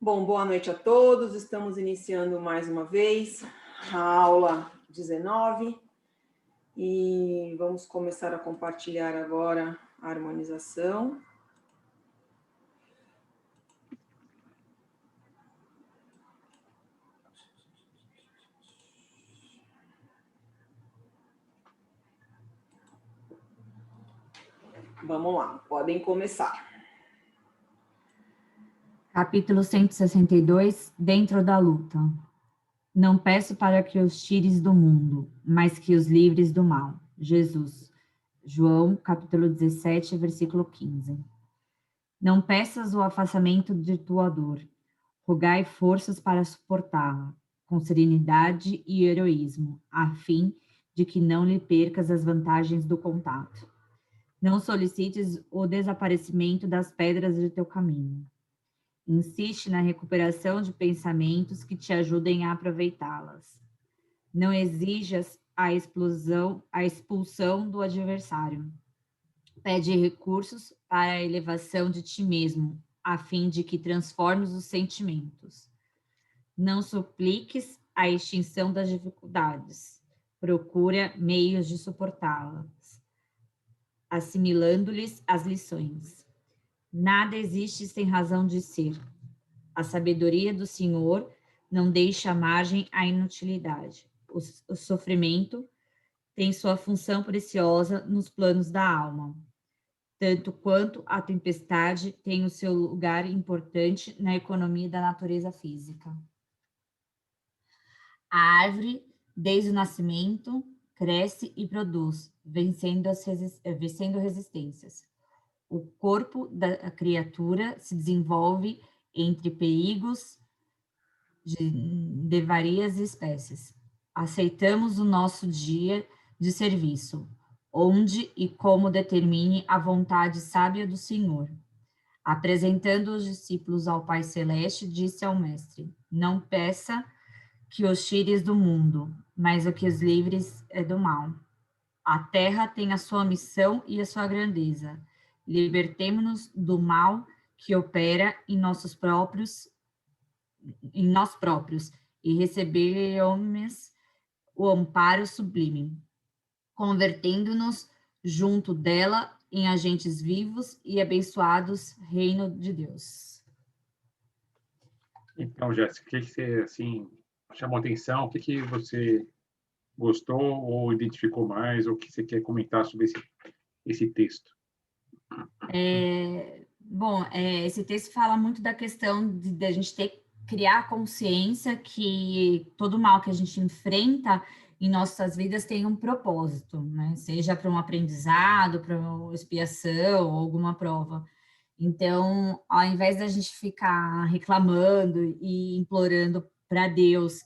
Bom, boa noite a todos. Estamos iniciando mais uma vez a aula 19 e vamos começar a compartilhar agora a harmonização. Vamos lá, podem começar. Capítulo 162, Dentro da luta. Não peço para que os tires do mundo, mas que os livres do mal. Jesus. João, capítulo 17, versículo 15. Não peças o afastamento de tua dor. Rogai forças para suportá-la, com serenidade e heroísmo, a fim de que não lhe percas as vantagens do contato. Não solicites o desaparecimento das pedras de teu caminho. Insiste na recuperação de pensamentos que te ajudem a aproveitá-las. Não exijas a expulsão do adversário. Pede recursos para a elevação de ti mesmo, a fim de que transformes os sentimentos. Não supliques a extinção das dificuldades. Procura meios de suportá-las, assimilando-lhes as lições. Nada existe sem razão de ser. A sabedoria do Senhor não deixa margem à inutilidade. O sofrimento tem sua função preciosa nos planos da alma, tanto quanto a tempestade tem o seu lugar importante na economia da natureza física. A árvore, desde o nascimento, cresce e produz, vencendo resistências. O corpo da criatura se desenvolve entre perigos de várias espécies. Aceitamos o nosso dia de serviço, onde e como determine a vontade sábia do Senhor. Apresentando os discípulos ao Pai Celeste, disse ao Mestre: não peça que os tires do mundo, mas o que os livres do mal. A terra tem a sua missão e a sua grandeza. Libertemo-nos do mal que opera em nós próprios, e receberemos o amparo sublime, convertendo-nos junto dela em agentes vivos e abençoados reino de Deus. Então, Jéssica, o que você assim chamou atenção? O que você gostou ou identificou mais, ou que você quer comentar sobre esse texto? Esse texto fala muito da questão de a gente criar consciência que todo mal que a gente enfrenta em nossas vidas tem um propósito, né? Seja para um aprendizado, para uma expiação ou alguma prova. Então, ao invés da gente ficar reclamando e implorando para Deus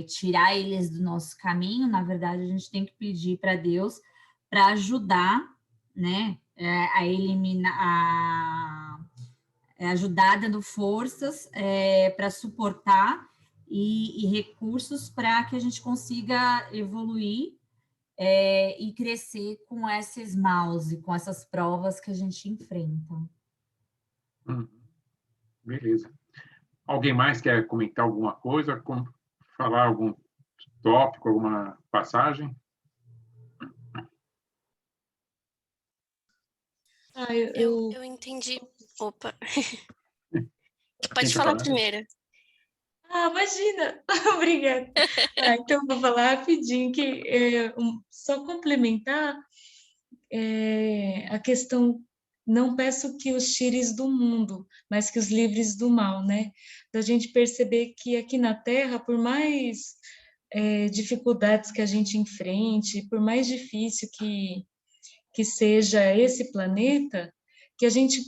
tirar eles do nosso caminho, na verdade, a gente tem que pedir para Deus para ajudar, né, a eliminar, ajudar dando forças para suportar e recursos para que a gente consiga evoluir e crescer com esses maus e com essas provas que a gente enfrenta. Beleza. Alguém mais quer comentar alguma coisa, falar algum tópico, alguma passagem? Eu entendi. Opa. Pode falar primeiro. Imagina! Obrigada. Então, vou falar rapidinho, que só complementar a questão, não peço que os tires do mundo, mas que os livres do mal, né? Da gente perceber que aqui na Terra, por mais dificuldades que a gente enfrente, por mais difícil que seja esse planeta, que a gente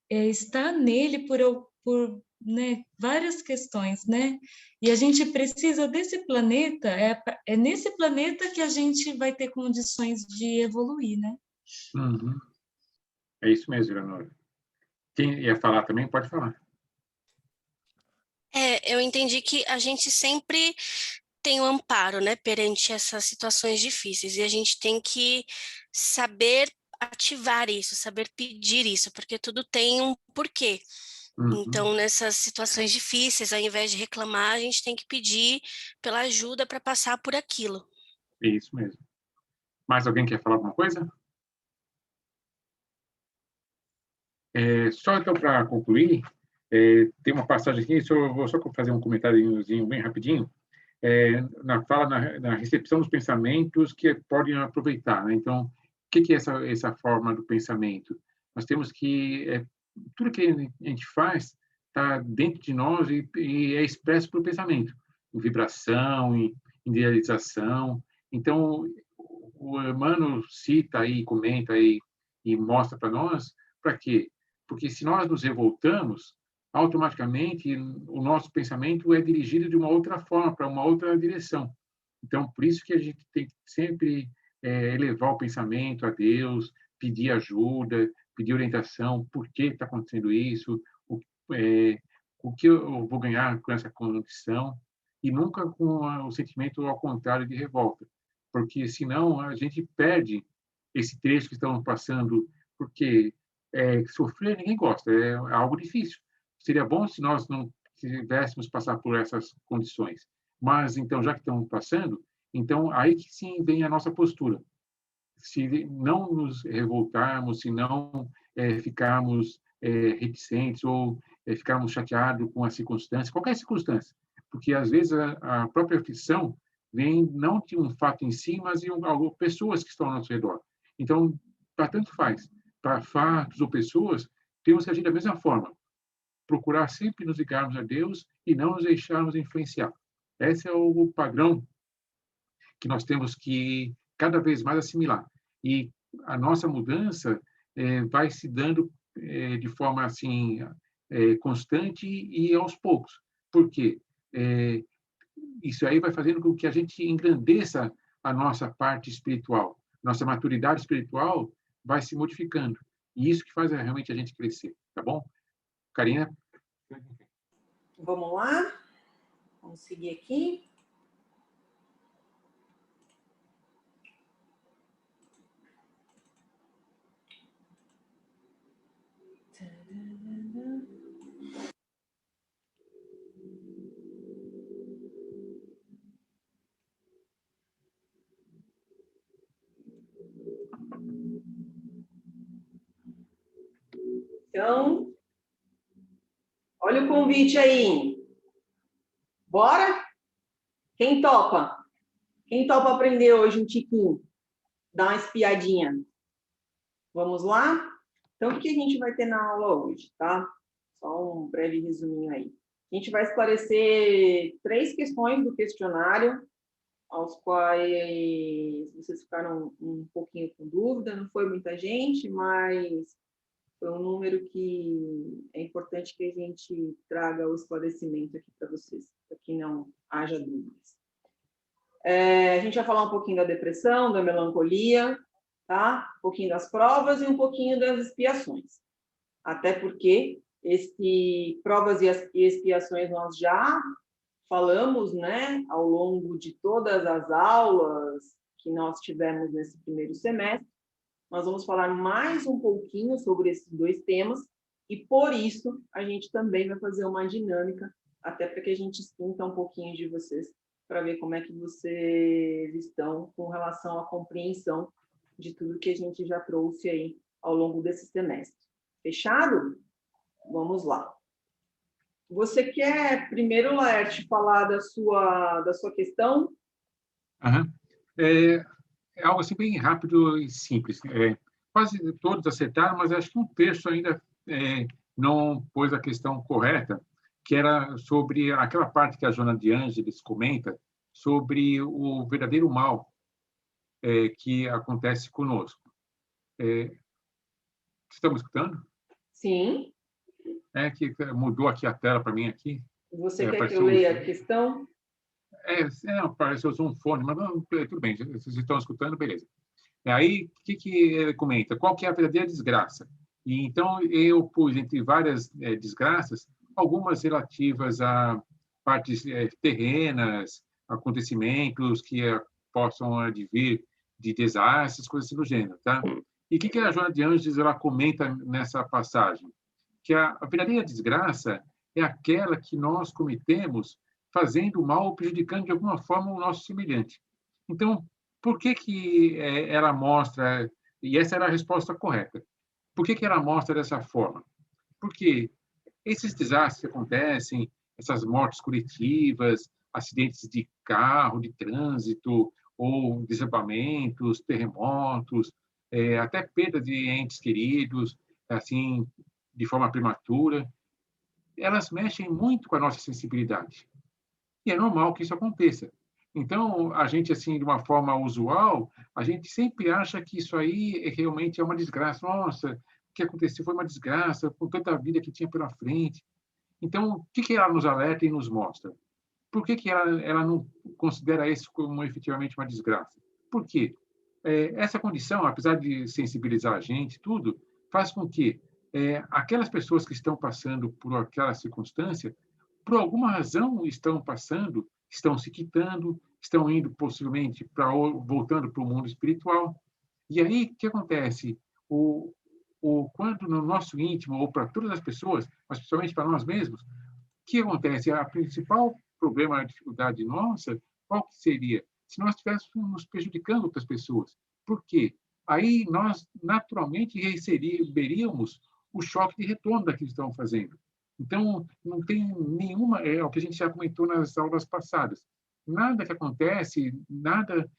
está nele por né, várias questões, né? E a gente precisa desse planeta, é nesse planeta que a gente vai ter condições de evoluir, né? Uhum. É isso mesmo, Leonora. Quem ia falar também, pode falar. Eu entendi que a gente sempre tem um amparo, né, perante essas situações difíceis, e a gente tem que saber ativar isso, saber pedir isso, porque tudo tem um porquê. Então, nessas situações difíceis, ao invés de reclamar, a gente tem que pedir pela ajuda para passar por aquilo. É isso mesmo. Mais alguém quer falar alguma coisa? Só então para concluir, tem uma passagem aqui, vou só fazer um comentáriozinho bem rapidinho, fala na recepção dos pensamentos que podem aproveitar, né? Então, o que é essa forma do pensamento? Nós temos que, tudo que a gente faz está dentro de nós e é expresso pelo pensamento, em vibração, em idealização. Então, o Emmanuel cita aí, comenta aí e mostra para nós, para quê? Porque se nós nos revoltamos, automaticamente o nosso pensamento é dirigido de uma outra forma, para uma outra direção. Então, por isso que a gente tem que sempre elevar o pensamento a Deus, pedir ajuda, pedir orientação, por que está acontecendo isso, o que eu vou ganhar com essa condição, e nunca com o sentimento ao contrário de revolta, porque senão a gente perde esse trecho que estamos passando, porque sofrer ninguém gosta, é algo difícil. Seria bom se nós não tivéssemos passar por essas condições. Mas, então, já que estamos passando, então, aí que sim vem a nossa postura. Se não nos revoltarmos, se não ficarmos reticentes ou ficarmos chateados com a circunstância, qualquer circunstância, porque, às vezes, a própria aflição vem não de um fato em si, mas de pessoas que estão ao nosso redor. Então, para tanto faz. Para fatos ou pessoas, temos que agir da mesma forma. Procurar sempre nos ligarmos a Deus e não nos deixarmos influenciar. Esse é o padrão que nós temos que cada vez mais assimilar. E a nossa mudança vai se dando de forma assim constante e aos poucos. Por quê? Isso aí vai fazendo com que a gente engrandeça a nossa parte espiritual. Nossa maturidade espiritual vai se modificando. E isso que faz realmente a gente crescer, tá bom? Karina? Vamos lá? Vamos seguir aqui. Então, olha o convite aí. Bora? Quem topa? Quem topa aprender hoje um tiquinho? Dá uma espiadinha. Vamos lá? Então, o que a gente vai ter na aula hoje, tá? Só um breve resuminho aí. A gente vai esclarecer 3 questões do questionário, aos quais vocês ficaram um pouquinho com dúvida. Não foi muita gente, mas foi um número que é importante que a gente traga o esclarecimento aqui para vocês, para que não haja dúvidas. A gente vai falar um pouquinho da depressão, da melancolia, tá? Um pouquinho das provas e um pouquinho das expiações. Até porque provas e expiações nós já falamos, né, ao longo de todas as aulas que nós tivemos nesse primeiro semestre. Nós vamos falar mais um pouquinho sobre esses 2 temas e, por isso, a gente também vai fazer uma dinâmica, até para que a gente sinta um pouquinho de vocês, para ver como é que vocês estão com relação à compreensão de tudo que a gente já trouxe aí ao longo desse semestre. Fechado? Vamos lá. Você quer, primeiro, Laerte, falar da sua questão? Uhum. É algo assim bem rápido e simples. Quase todos acertaram, mas acho que um terço ainda não pôs a questão correta, que era sobre aquela parte que a Joana de Ângeles comenta, sobre o verdadeiro mal que acontece conosco. Estamos escutando? Sim. Que mudou aqui a tela para mim aqui. Você quer que eu leia a questão? Apareceu um fone, mas não, tudo bem, vocês estão escutando, beleza. Aí, o que ele comenta? Qual que é a verdadeira desgraça? E então, eu pus entre várias desgraças, algumas relativas a partes terrenas, acontecimentos que possam advir de desastres, coisas assim do gênero, tá? E o que a Joana de Ângeles ela comenta nessa passagem? que a verdadeira desgraça é aquela que nós cometemos fazendo mal ou prejudicando de alguma forma o nosso semelhante. Então, por que ela mostra, e essa era a resposta correta, por que ela mostra dessa forma? Porque esses desastres que acontecem, essas mortes coletivas, acidentes de carro, de trânsito, ou desabamentos, terremotos, até perda de entes queridos, assim, de forma prematura, elas mexem muito com a nossa sensibilidade. E é normal que isso aconteça. Então, a gente, assim, de uma forma usual, a gente sempre acha que isso aí realmente é uma desgraça. Nossa, o que aconteceu foi uma desgraça, com tanta vida que tinha pela frente. Então, o que ela nos alerta e nos mostra? Por que ela não considera isso como efetivamente uma desgraça? Por quê? Essa condição, apesar de sensibilizar a gente, tudo, faz com que aquelas pessoas que estão passando por aquela circunstância, por alguma razão estão passando, estão se quitando, estão indo possivelmente voltando para o mundo espiritual. E aí, o que acontece? Quando no nosso íntimo, ou para todas as pessoas, mas principalmente para nós mesmos, o que acontece? A principal problema, a dificuldade nossa, qual que seria? Se nós estivéssemos nos prejudicando outras pessoas. Por quê? Aí nós, naturalmente, receberíamos o choque de retorno daquilo que estão fazendo. Então, não tem nenhuma, é o que a gente já comentou nas aulas passadas, nada que acontece, nada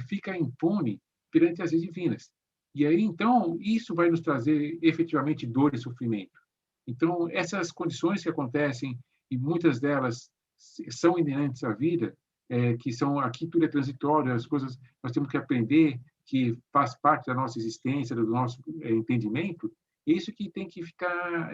fica impune perante as leis divinas. E aí, então, isso vai nos trazer efetivamente dor e sofrimento. Então, essas condições que acontecem, e muitas delas são inerentes à vida, que são aqui tudo é transitório, as coisas nós temos que aprender, que faz parte da nossa existência, do nosso entendimento, isso que tem que ficar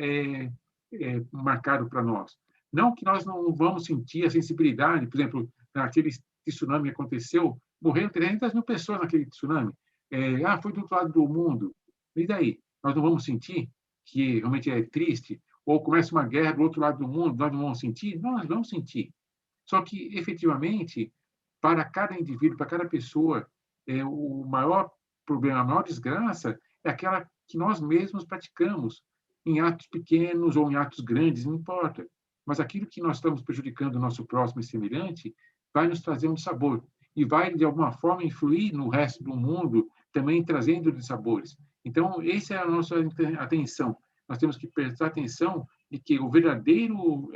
marcado para nós. Não que nós não vamos sentir a sensibilidade, por exemplo, naquele tsunami que aconteceu, morreram 300 mil pessoas naquele tsunami. Foi do outro lado do mundo. E daí? Nós não vamos sentir que realmente é triste? Ou começa uma guerra do outro lado do mundo, nós não vamos sentir? Não, nós vamos sentir. Só que, efetivamente, para cada indivíduo, para cada pessoa, o maior problema, a maior desgraça é aquela que nós mesmos praticamos, em atos pequenos ou em atos grandes, não importa. Mas aquilo que nós estamos prejudicando o nosso próximo e semelhante vai nos trazer um dissabor e vai, de alguma forma, influir no resto do mundo, também trazendo dissabores. Então, essa é a nossa atenção. Nós temos que prestar atenção de que o verdadeiro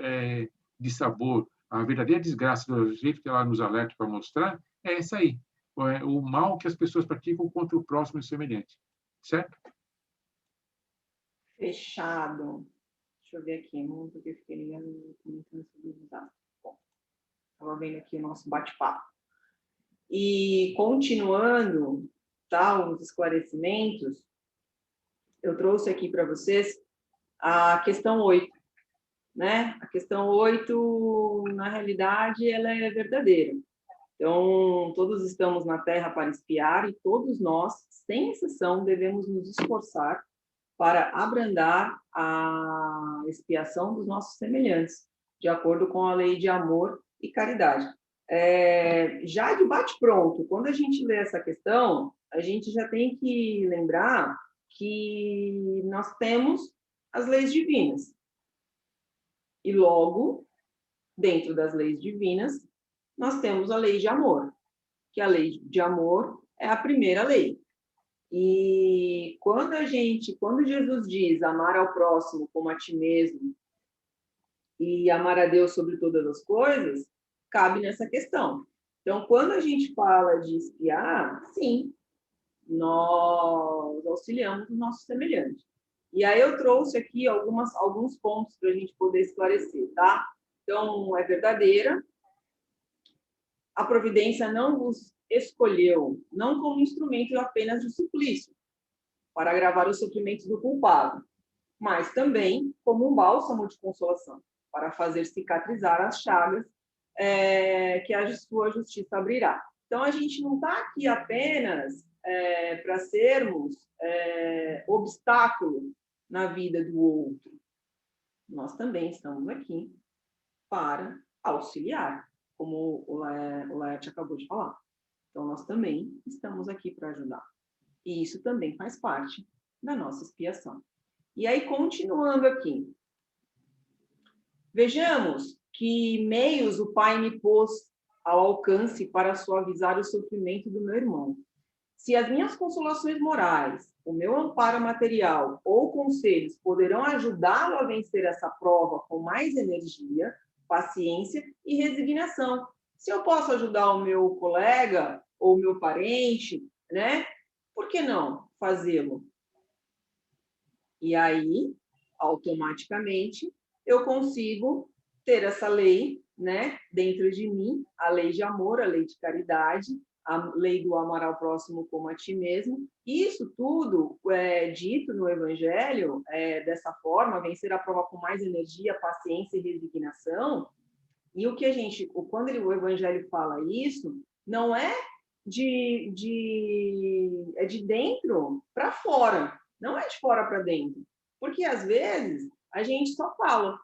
dissabor, a verdadeira desgraça, do jeito que ela nos alerta para mostrar, é essa aí. O mal que as pessoas praticam contra o próximo e semelhante. Certo? Fechado. Deixa eu ver aqui, porque eu fiquei comentando sobre o desastre. Bom, estava vendo aqui o nosso bate-papo. E, continuando, tá, os esclarecimentos, eu trouxe aqui para vocês a questão 8. Né? A questão 8, na realidade, ela é verdadeira. Então, todos estamos na Terra para espiar e todos nós, sem exceção, devemos nos esforçar para abrandar a expiação dos nossos semelhantes, de acordo com a lei de amor e caridade. Já de bate-pronto, quando a gente lê essa questão, a gente já tem que lembrar que nós temos as leis divinas. E logo, dentro das leis divinas, nós temos a lei de amor, que a lei de amor é a primeira lei. E quando Jesus diz amar ao próximo como a ti mesmo e amar a Deus sobre todas as coisas, cabe nessa questão. Então, quando a gente fala de espiar, sim, nós auxiliamos o nosso semelhante. E aí eu trouxe aqui alguns pontos para a gente poder esclarecer, tá? Então, é verdadeira. A providência não vos escolheu, não como instrumento apenas de suplício, para agravar os sofrimentos do culpado, mas também como um bálsamo de consolação, para fazer cicatrizar as chagas que a sua justiça abrirá. Então, a gente não está aqui apenas para sermos obstáculo na vida do outro. Nós também estamos aqui para auxiliar, como o Laerte acabou de falar. Então, nós também estamos aqui para ajudar. E isso também faz parte da nossa expiação. E aí, continuando aqui. Vejamos que meios o Pai me pôs ao alcance para suavizar o sofrimento do meu irmão. Se as minhas consolações morais, o meu amparo material ou conselhos poderão ajudá-lo a vencer essa prova com mais energia, paciência e resignação. Se eu posso ajudar o meu colega ou o meu parente, né? Por que não fazê-lo? E aí, automaticamente, eu consigo ter essa lei, né, dentro de mim, a lei de amor, a lei de caridade, a lei do amar ao próximo como a ti mesmo. Isso tudo é dito no Evangelho dessa forma, vencer a prova com mais energia, paciência e resignação. E o que quando o Evangelho fala isso, não é de dentro para fora, não é de fora para dentro. Porque, às vezes, a gente só fala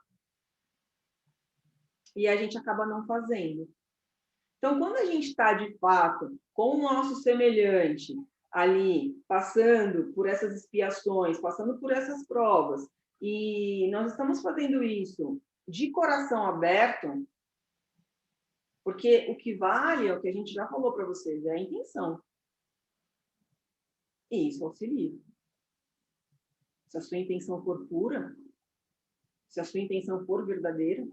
e a gente acaba não fazendo. Então, quando a gente está, de fato, com o nosso semelhante ali, passando por essas expiações, passando por essas provas, e nós estamos fazendo isso de coração aberto, porque o que vale é o que a gente já falou para vocês, é a intenção. E isso auxilia. Se a sua intenção for pura, se a sua intenção for verdadeira.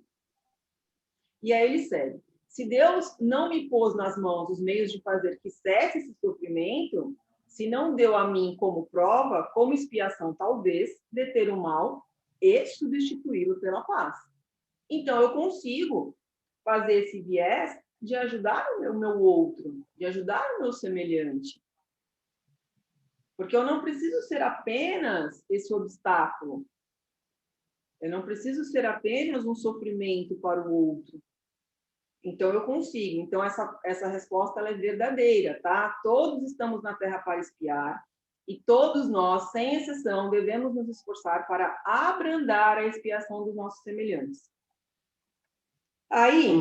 E aí ele segue. Se Deus não me pôs nas mãos os meios de fazer que cesse esse sofrimento, se não deu a mim como prova, como expiação, talvez, deter o mal e substituí-lo pela paz. Então, eu consigo fazer esse viés de ajudar o meu outro, de ajudar o meu semelhante. Porque eu não preciso ser apenas esse obstáculo. Eu não preciso ser apenas um sofrimento para o outro. Então, eu consigo. Então, essa resposta ela é verdadeira, tá? Todos estamos na Terra para expiar e todos nós, sem exceção, devemos nos esforçar para abrandar a expiação dos nossos semelhantes. Aí...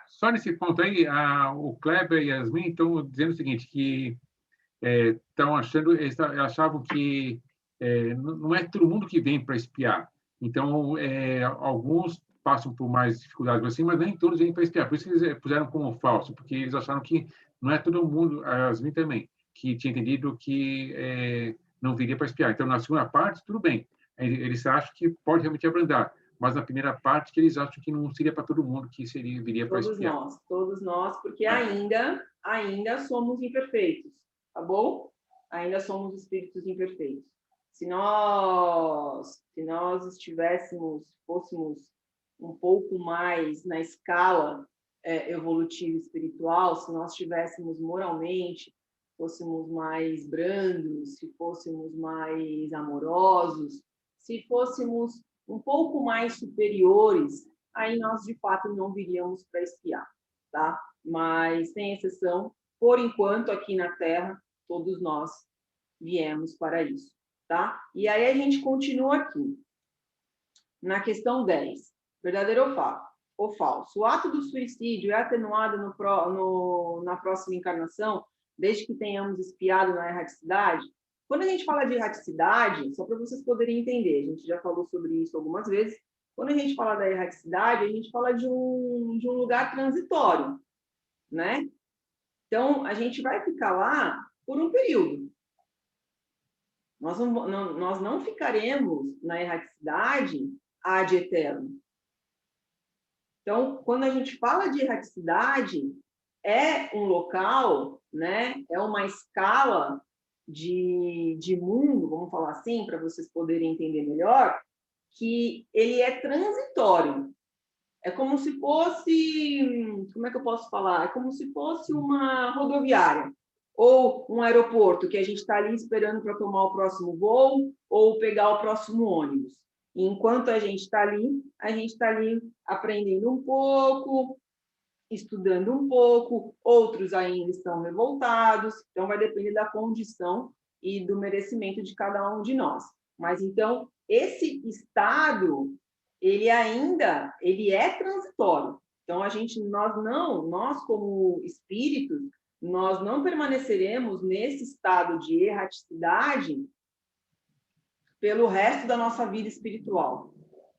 Só nesse ponto aí, o Kleber e a Yasmin estão dizendo o seguinte, que estão achavam que não é todo mundo que vem para expiar. Então, alguns passam por mais dificuldades assim, mas nem todos vêm para expiar. Por isso que eles puseram como falso, porque eles acharam que não é todo mundo, a Yasmin também, que tinha entendido que não viria para expiar. Então, na segunda parte, tudo bem. Eles acham que pode realmente abrandar, mas na primeira parte que eles acham que não seria para todo mundo que viria para expiar. Todos nós, porque ainda somos imperfeitos, tá bom? Ainda somos espíritos imperfeitos. Se nós fôssemos um pouco mais na escala evolutiva espiritual, se nós estivéssemos moralmente, fôssemos mais brandos, se fôssemos mais amorosos, se fôssemos um pouco mais superiores, aí nós, de fato, não viríamos para expiar, tá? Mas, sem exceção, por enquanto, aqui na Terra, todos nós viemos para isso, tá? E aí a gente continua aqui, na questão 10. Verdadeiro ou falso? O ato do suicídio é atenuado na próxima encarnação, desde que tenhamos expiado na erraticidade? Quando a gente fala de erraticidade, só para vocês poderem entender, a gente já falou sobre isso algumas vezes, quando a gente fala da erraticidade, a gente fala de um lugar transitório, né? Então, a gente vai ficar lá por um período. Nós não ficaremos na erraticidade ad eterno. Então, quando a gente fala de erraticidade, é um local, né? É uma escala de mundo, vamos falar assim, para vocês poderem entender melhor, que ele é transitório. É como se fosse, como é que eu posso falar? É como se fosse uma rodoviária ou um aeroporto que a gente está ali esperando para tomar o próximo voo ou pegar o próximo ônibus. E enquanto a gente está ali aprendendo um pouco, estudando um pouco, outros ainda estão revoltados, então vai depender da condição e do merecimento de cada um de nós. Mas então, esse estado, ele é transitório. Então, nós como espíritos, nós não permaneceremos nesse estado de erraticidade pelo resto da nossa vida espiritual,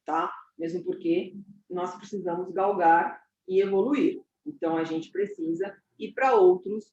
tá? Mesmo porque nós precisamos galgar e evoluir. Então, a gente precisa ir para outros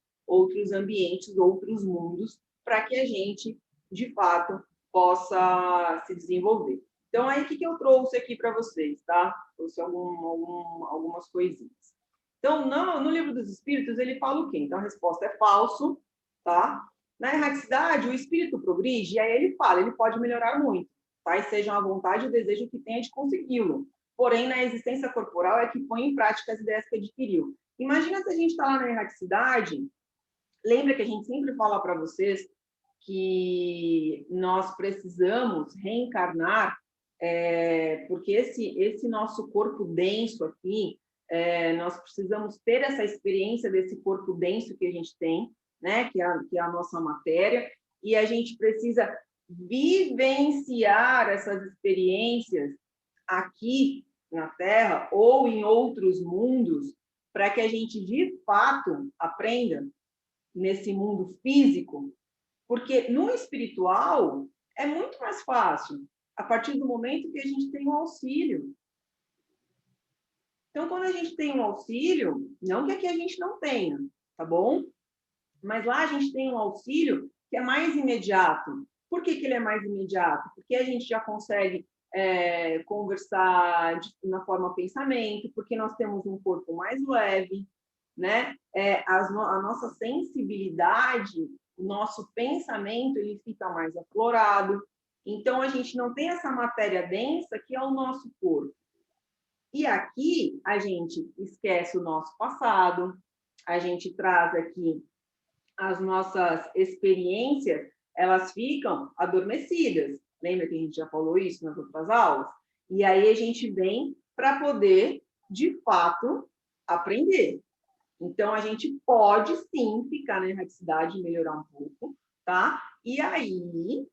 ambientes, outros mundos, para que a gente, de fato, possa se desenvolver. Então, aí, o que eu trouxe aqui para vocês, tá? Trouxe algumas coisinhas. Então, no Livro dos Espíritos, ele fala o quê? Então, a resposta é falso, tá? Na erraticidade, o espírito progride, e aí ele fala, ele pode melhorar muito, tá? E seja a vontade e o desejo que tenha de consegui-lo. Porém, na existência corporal é que põe em prática as ideias que adquiriu. Imagina se a gente está lá na erraticidade, lembra que a gente sempre fala para vocês que nós precisamos reencarnar, porque esse nosso corpo denso aqui, nós precisamos ter essa experiência desse corpo denso que a gente tem, né, que é a nossa matéria, e a gente precisa vivenciar essas experiências aqui na Terra ou em outros mundos, para que a gente, de fato, aprenda nesse mundo físico, porque no espiritual é muito mais fácil, a partir do momento que a gente tem um auxílio. Então, quando a gente tem um auxílio, não que aqui a gente não tenha, tá bom? Mas lá a gente tem um auxílio que é mais imediato. Por que ele é mais imediato? Porque a gente já consegue conversar na forma pensamento, porque nós temos um corpo mais leve, né? A nossa sensibilidade, o nosso pensamento, ele fica mais aflorado. Então, a gente não tem essa matéria densa que é o nosso corpo. E aqui, a gente esquece o nosso passado, a gente traz aqui as nossas experiências, elas ficam adormecidas. Lembra que a gente já falou isso nas outras aulas? E aí a gente vem para poder, de fato, aprender. Então, a gente pode, sim, ficar na erraticidade e melhorar um pouco, tá? E aí,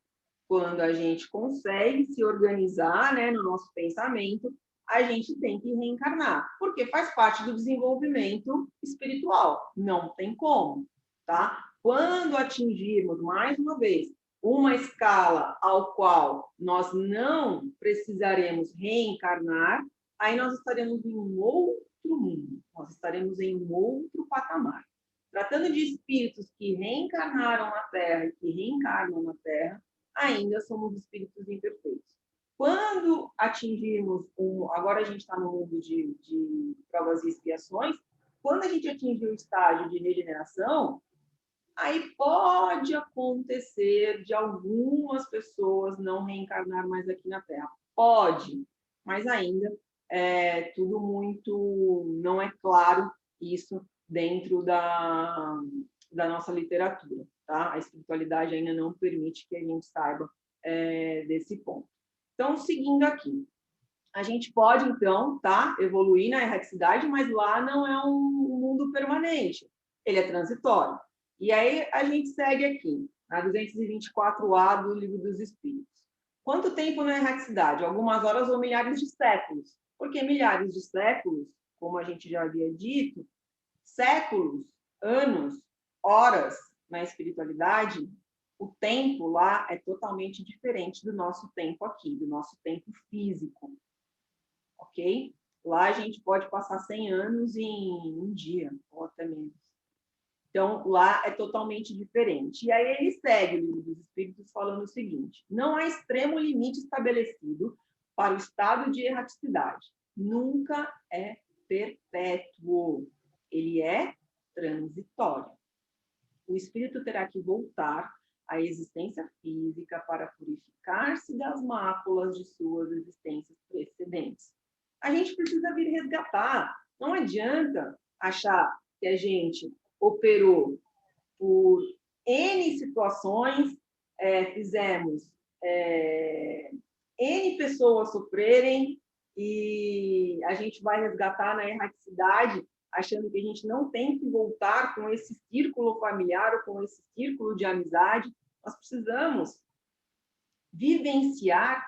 quando a gente consegue se organizar, né, no nosso pensamento, a gente tem que reencarnar, porque faz parte do desenvolvimento espiritual. Não tem como, tá? Quando atingirmos, mais uma vez, uma escala ao qual nós não precisaremos reencarnar, aí nós estaremos em um outro mundo, nós estaremos em um outro patamar. Tratando de espíritos que reencarnaram na Terra e que reencarnam na Terra, ainda somos espíritos imperfeitos. Quando atingirmos agora a gente está no mundo de provas e expiações, quando a gente atingir o estágio de regeneração, aí pode acontecer de algumas pessoas não reencarnar mais aqui na Terra. Pode, mas ainda é tudo muito... Não é claro isso dentro da nossa literatura, tá? A espiritualidade ainda não permite que a gente saiba desse ponto. Então, seguindo aqui, a gente pode, então, tá, evoluir na erraticidade, mas lá não é um mundo permanente, ele é transitório. E aí a gente segue aqui, na 224A do Livro dos Espíritos. Quanto tempo na erraticidade? Algumas horas ou milhares de séculos? Porque milhares de séculos, como a gente já havia dito, séculos, anos, horas na espiritualidade, o tempo lá é totalmente diferente do nosso tempo aqui, do nosso tempo físico, ok? Lá a gente pode passar 100 anos em um dia, ou até menos. Então, lá é totalmente diferente. E aí ele segue o Livro dos Espíritos falando o seguinte: não há extremo limite estabelecido para o estado de erraticidade. Nunca é perpétuo. Ele é transitório. O espírito terá que voltar à existência física para purificar-se das máculas de suas existências precedentes. A gente precisa vir resgatar. Não adianta achar que a gente operou por N situações, fizemos N pessoas sofrerem e a gente vai resgatar na erraticidade achando que a gente não tem que voltar com esse círculo familiar ou com esse círculo de amizade. Nós precisamos vivenciar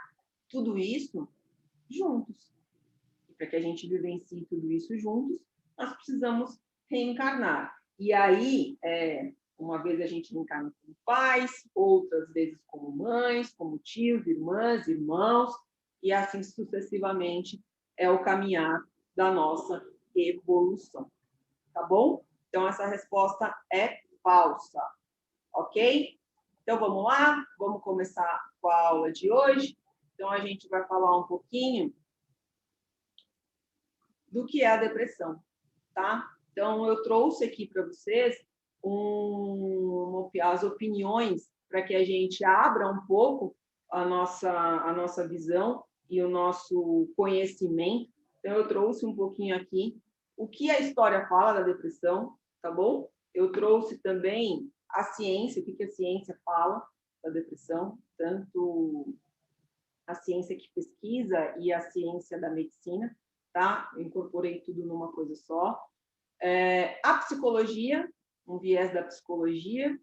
tudo isso juntos. E para que a gente vivencie tudo isso juntos, nós precisamos reencarnar. E aí, Uma vez a gente encarna como pais, outras vezes como mães, como tios, irmãs, irmãos, e assim sucessivamente é o caminhar da nossa evolução. Tá bom? Então, essa resposta é falsa. Ok? Então, vamos lá? Vamos começar com a aula de hoje. Então, a gente vai falar um pouquinho do que é a depressão, tá? Então, eu trouxe aqui para vocês as opiniões para que a gente abra um pouco a nossa visão e o nosso conhecimento. Então, eu trouxe um pouquinho aqui o que a história fala da depressão, tá bom? Eu trouxe também a ciência, o que a ciência fala da depressão, tanto a ciência que pesquisa e a ciência da medicina, tá? Eu incorporei tudo numa coisa só. A psicologia, um viés da psicologia,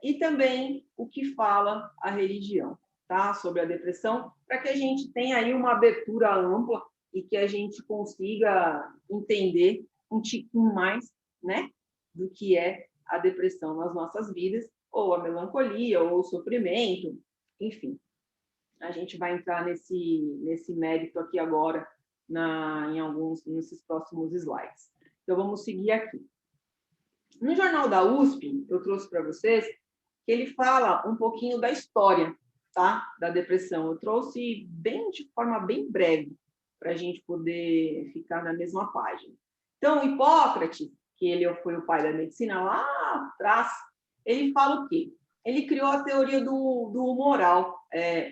e também o que fala a religião, tá? Sobre a depressão, para que a gente tenha aí uma abertura ampla e que a gente consiga entender um tiquinho mais, né, do que é a depressão nas nossas vidas, ou a melancolia, ou o sofrimento, enfim. A gente vai entrar nesse mérito aqui agora, nesses próximos slides. Então, vamos seguir aqui. No Jornal da USP, eu trouxe para vocês que ele fala um pouquinho da história, tá? Da depressão. Eu trouxe de forma bem breve, para a gente poder ficar na mesma página. Então, Hipócrates, que ele foi o pai da medicina lá atrás, ele fala o quê? Ele criou a teoria do humoral.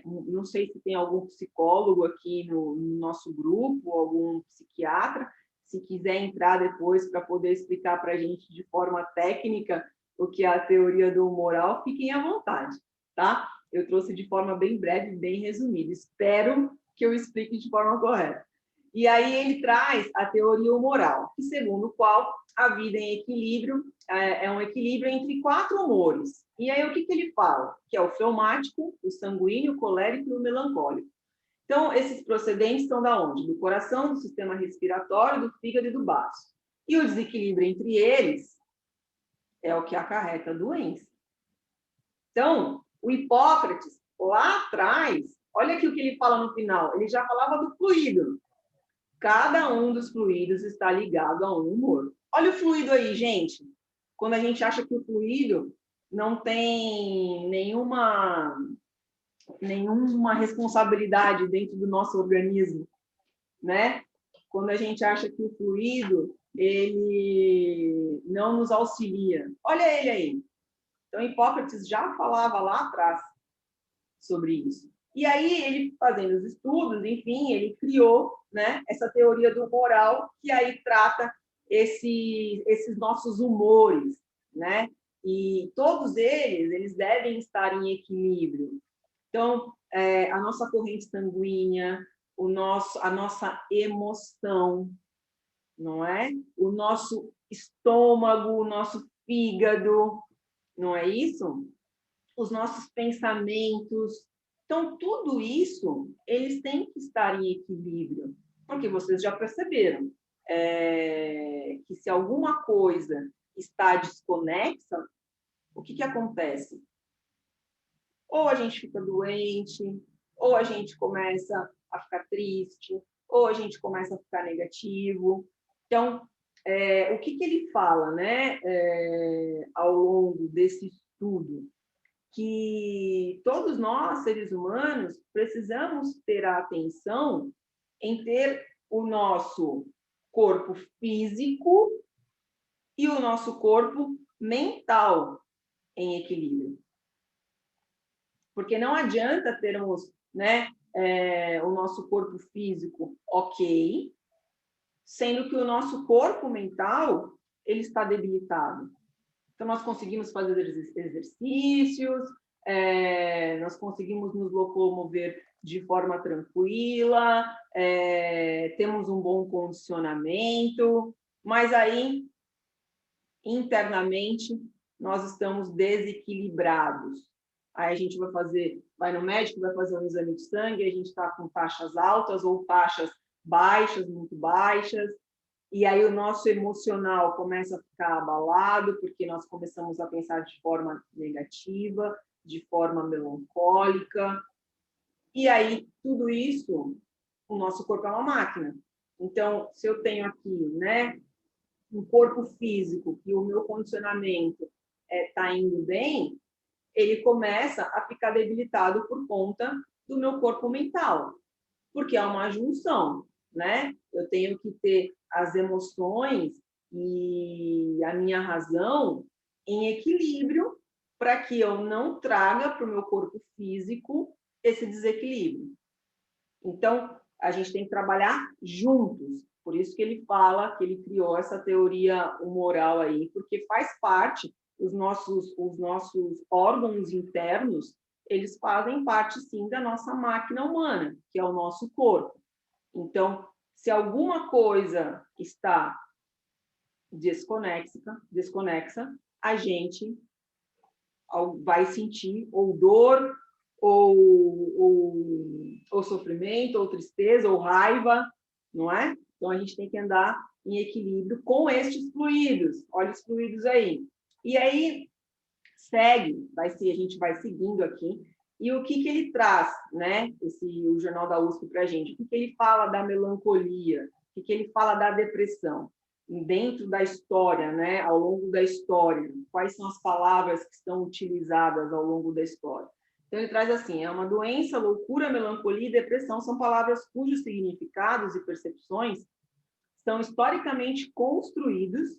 Não sei se tem algum psicólogo aqui no nosso grupo, algum psiquiatra, se quiser entrar depois para poder explicar para a gente de forma técnica o que é a teoria do humoral, fiquem à vontade, tá? Eu trouxe de forma bem breve, bem resumida. Espero que eu explique de forma correta. E aí ele traz a teoria humoral, que segundo o qual a vida em equilíbrio é um equilíbrio entre 4 humores. E aí o que ele fala? Que é o fleumático, o sanguíneo, o colérico e o melancólico. Então, esses procedentes estão da onde? Do coração, do sistema respiratório, do fígado e do baço. E o desequilíbrio entre eles é o que acarreta a doença. Então, o Hipócrates, lá atrás, olha aqui o que ele fala no final, ele já falava do fluido. Cada um dos fluidos está ligado a um humor. Olha o fluido aí, gente. Quando a gente acha que o fluido não tem nenhuma responsabilidade dentro do nosso organismo, né? Quando a gente acha que o fluido ele não nos auxilia. Olha ele aí. Então, Hipócrates já falava lá atrás sobre isso. E aí, ele fazendo os estudos, enfim, ele criou, né, essa teoria do humoral, que aí trata esses nossos humores, né? E todos eles devem estar em equilíbrio. Então, a nossa corrente sanguínea, a nossa emoção, não é? O nosso estômago, o nosso fígado, não é isso? Os nossos pensamentos. Então, tudo isso, eles têm que estar em equilíbrio, porque vocês já perceberam que se alguma coisa está desconexa, o que acontece? Ou a gente fica doente, ou a gente começa a ficar triste, ou a gente começa a ficar negativo. Então, o que ele fala, né, ao longo desse estudo? Que todos nós, seres humanos, precisamos ter a atenção em ter o nosso corpo físico e o nosso corpo mental em equilíbrio. Porque não adianta termos, né, o nosso corpo físico ok, sendo que o nosso corpo mental ele está debilitado. Então, nós conseguimos fazer exercícios, nós conseguimos nos locomover de forma tranquila, temos um bom condicionamento, mas aí, internamente, nós estamos desequilibrados. Aí a gente vai no médico, vai fazer um exame de sangue, a gente está com taxas altas ou taxas baixas, muito baixas, e aí o nosso emocional começa a ficar abalado, porque nós começamos a pensar de forma negativa, de forma melancólica, e aí tudo isso, o nosso corpo é uma máquina. Então, se eu tenho aqui, né, um corpo físico que o meu condicionamento está indo bem, ele começa a ficar debilitado por conta do meu corpo mental, porque é uma junção, né? Eu tenho que ter as emoções e a minha razão em equilíbrio para que eu não traga para o meu corpo físico esse desequilíbrio. Então, a gente tem que trabalhar juntos. Por isso que ele fala que ele criou essa teoria humoral aí, porque faz parte, os nossos órgãos internos, eles fazem parte, sim, da nossa máquina humana, que é o nosso corpo. Então, se alguma coisa está desconexa, a gente vai sentir ou dor, ou sofrimento, ou tristeza, ou raiva, não é? Então, a gente tem que andar em equilíbrio com estes fluidos. Olha os fluidos aí. E aí, a gente vai seguindo aqui. E o que ele traz, né? O Jornal da USP para a gente? O que ele fala da melancolia? O que ele fala da depressão? Dentro da história, né? Ao longo da história, quais são as palavras que estão utilizadas ao longo da história? Então, ele traz assim, é uma doença, loucura, melancolia e depressão são palavras cujos significados e percepções são historicamente construídos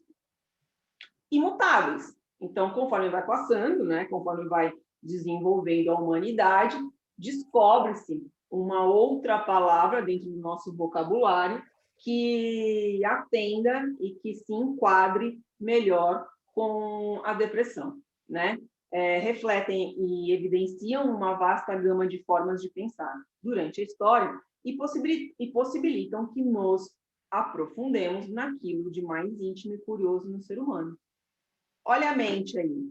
e mutáveis. Então, conforme vai passando, né, conforme vai desenvolvendo a humanidade, descobre-se uma outra palavra dentro do nosso vocabulário que atenda e que se enquadre melhor com a depressão, né? Refletem e evidenciam uma vasta gama de formas de pensar durante a história e possibilitam que nos aprofundemos naquilo de mais íntimo e curioso no ser humano. Olha a mente aí.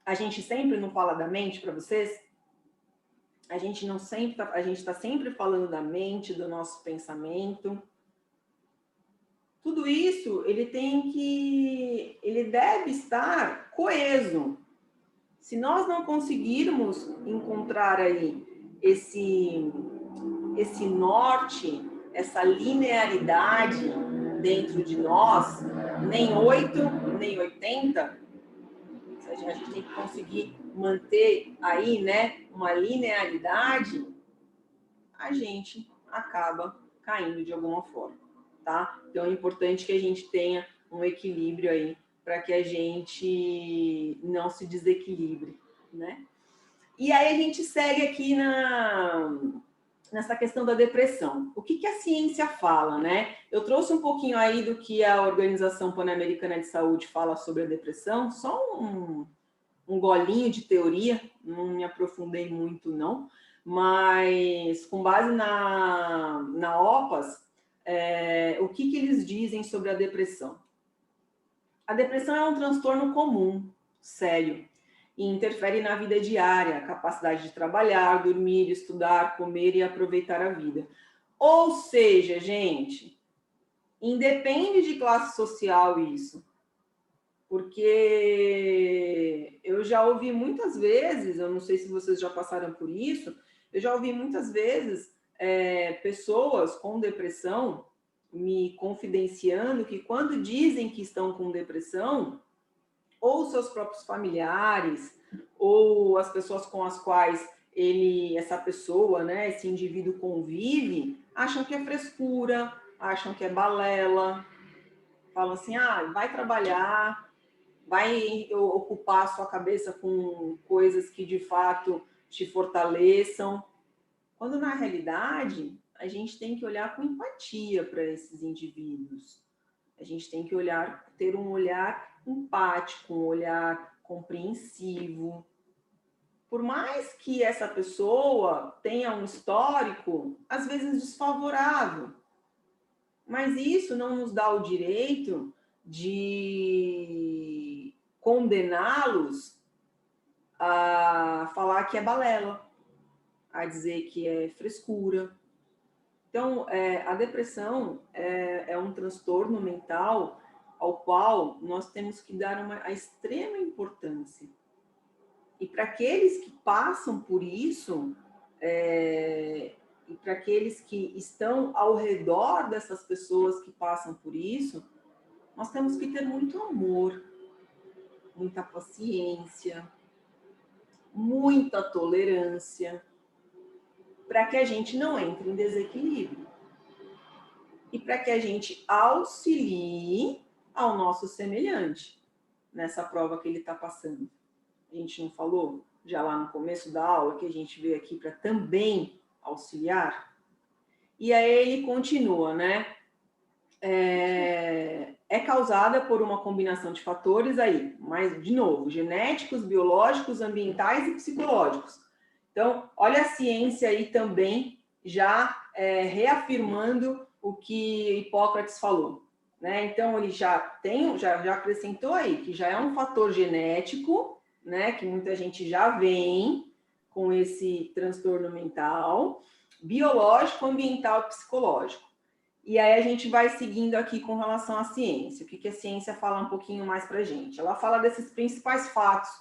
A gente sempre não fala da mente para vocês? A gente está sempre falando da mente, do nosso pensamento. Tudo isso ele deve estar coeso. Se nós não conseguirmos encontrar aí esse norte, essa linearidade dentro de nós, nem 8, nem 80, a gente tem que conseguir manter aí, né, uma linearidade, a gente acaba caindo de alguma forma, tá? Então é importante que a gente tenha um equilíbrio aí para que a gente não se desequilibre, né? E aí a gente segue aqui nessa questão da depressão. O que a ciência fala, né? Eu trouxe um pouquinho aí do que a Organização Pan-Americana de Saúde fala sobre a depressão, só um golinho de teoria, não me aprofundei muito, não, mas com base na OPAS, o que eles dizem sobre a depressão? A depressão é um transtorno comum, sério, e interfere na vida diária, a capacidade de trabalhar, dormir, estudar, comer e aproveitar a vida. Ou seja, gente, independe de classe social isso, porque eu já ouvi muitas vezes, eu não sei se vocês já passaram por isso, eu já ouvi muitas vezes pessoas com depressão me confidenciando que quando dizem que estão com depressão, ou seus próprios familiares, ou as pessoas com as quais essa pessoa, né, esse indivíduo convive, acham que é frescura, acham que é balela, falam assim, vai trabalhar, vai ocupar a sua cabeça com coisas que de fato te fortaleçam, quando na realidade a gente tem que olhar com empatia para esses indivíduos. A gente tem que ter um olhar empático, um olhar compreensivo. Por mais que essa pessoa tenha um histórico, às vezes desfavorável, mas isso não nos dá o direito de condená-los a falar que é balela, a dizer que é frescura, Então, a depressão é um transtorno mental ao qual nós temos que dar a extrema importância. E para aqueles que passam por isso, e para aqueles que estão ao redor dessas pessoas que passam por isso, nós temos que ter muito amor, muita paciência, muita tolerância, para que a gente não entre em desequilíbrio. E para que a gente auxilie ao nosso semelhante nessa prova que ele está passando. A gente não falou já lá no começo da aula que a gente veio aqui para também auxiliar? E aí ele continua, né? É causada por uma combinação de fatores aí, mas, de novo, genéticos, biológicos, ambientais e psicológicos. Então, olha a ciência aí também já reafirmando o que Hipócrates falou, né? Então, ele já acrescentou aí que já é um fator genético, né? Que muita gente já vem com esse transtorno mental, biológico, ambiental e psicológico. E aí a gente vai seguindo aqui com relação à ciência. O que a ciência fala um pouquinho mais para a gente? Ela fala desses principais fatos.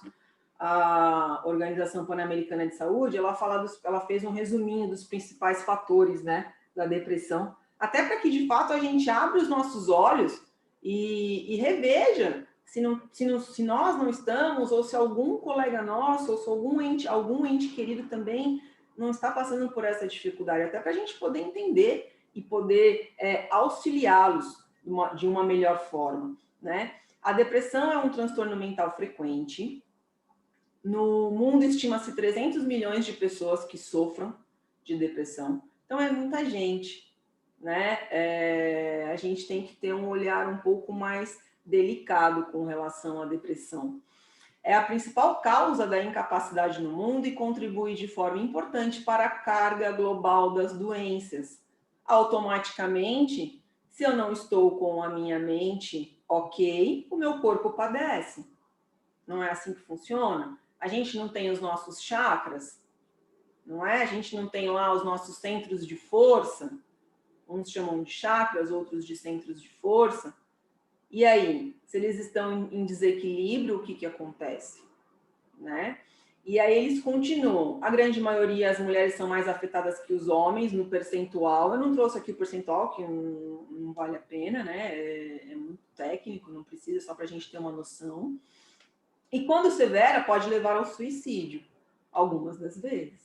A Organização Pan-Americana de Saúde, ela fez um resuminho dos principais fatores, né, da depressão, até para que, de fato, a gente abra os nossos olhos e reveja se nós não estamos, ou se algum colega nosso, ou se algum ente querido também não está passando por essa dificuldade, até para a gente poder entender e poder auxiliá-los de uma melhor forma, né? A depressão é um transtorno mental frequente. No mundo, estima-se 300 milhões de pessoas que sofram de depressão. Então, é muita gente, né? A gente tem que ter um olhar um pouco mais delicado com relação à depressão. É a principal causa da incapacidade no mundo e contribui de forma importante para a carga global das doenças. Automaticamente, se eu não estou com a minha mente ok, o meu corpo padece. Não é assim que funciona? A gente não tem os nossos chakras, não é? A gente não tem lá os nossos centros de força, uns chamam de chakras, outros de centros de força. E aí, se eles estão em desequilíbrio, o que acontece? Né? E aí eles continuam. A grande maioria, as mulheres são mais afetadas que os homens no percentual. Eu não trouxe aqui o percentual, que não vale a pena, né? É muito técnico, não precisa, só para a gente ter uma noção. E quando severa, pode levar ao suicídio, algumas das vezes.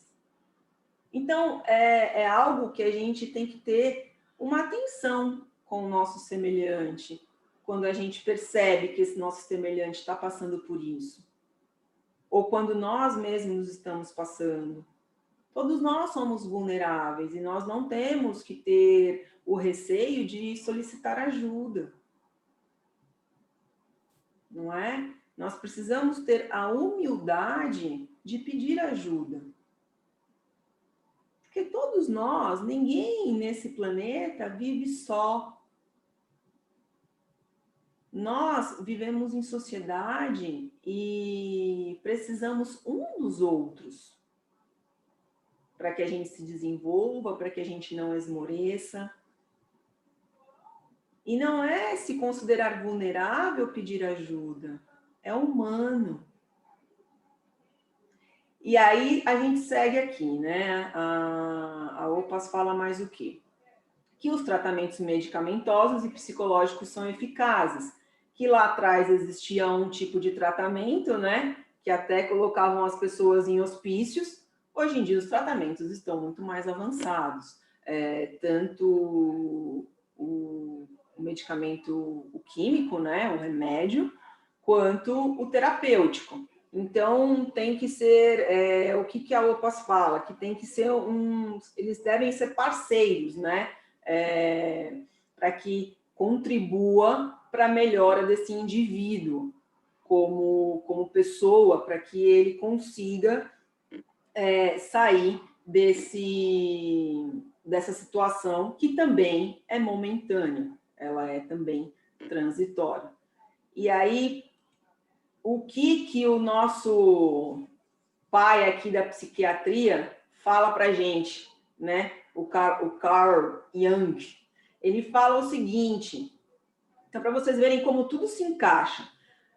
Então, é algo que a gente tem que ter uma atenção com o nosso semelhante, quando a gente percebe que esse nosso semelhante está passando por isso. Ou quando nós mesmos estamos passando. Todos nós somos vulneráveis e nós não temos que ter o receio de solicitar ajuda. Não é? Nós precisamos ter a humildade de pedir ajuda. Porque todos nós, ninguém nesse planeta vive só. Nós vivemos em sociedade e precisamos um dos outros para que a gente se desenvolva, para que a gente não esmoreça. E não é se considerar vulnerável pedir ajuda. É humano. E aí a gente segue aqui, né? A OPAS fala mais o quê? Que os tratamentos medicamentosos e psicológicos são eficazes. Que lá atrás existia um tipo de tratamento, né? Que até colocavam as pessoas em hospícios. Hoje em dia os tratamentos estão muito mais avançados. Tanto o medicamento, o químico, né? O remédio, quanto o terapêutico. Então, tem que ser, o que a OPAS fala? Que tem que ser eles devem ser parceiros, né? Para que contribua para a melhora desse indivíduo como pessoa, para que ele consiga sair dessa situação que também é momentânea, ela é também transitória. E aí, o que o nosso pai aqui da psiquiatria fala para a gente né? O Carl Jung, ele fala o seguinte, então, para vocês verem como tudo se encaixa.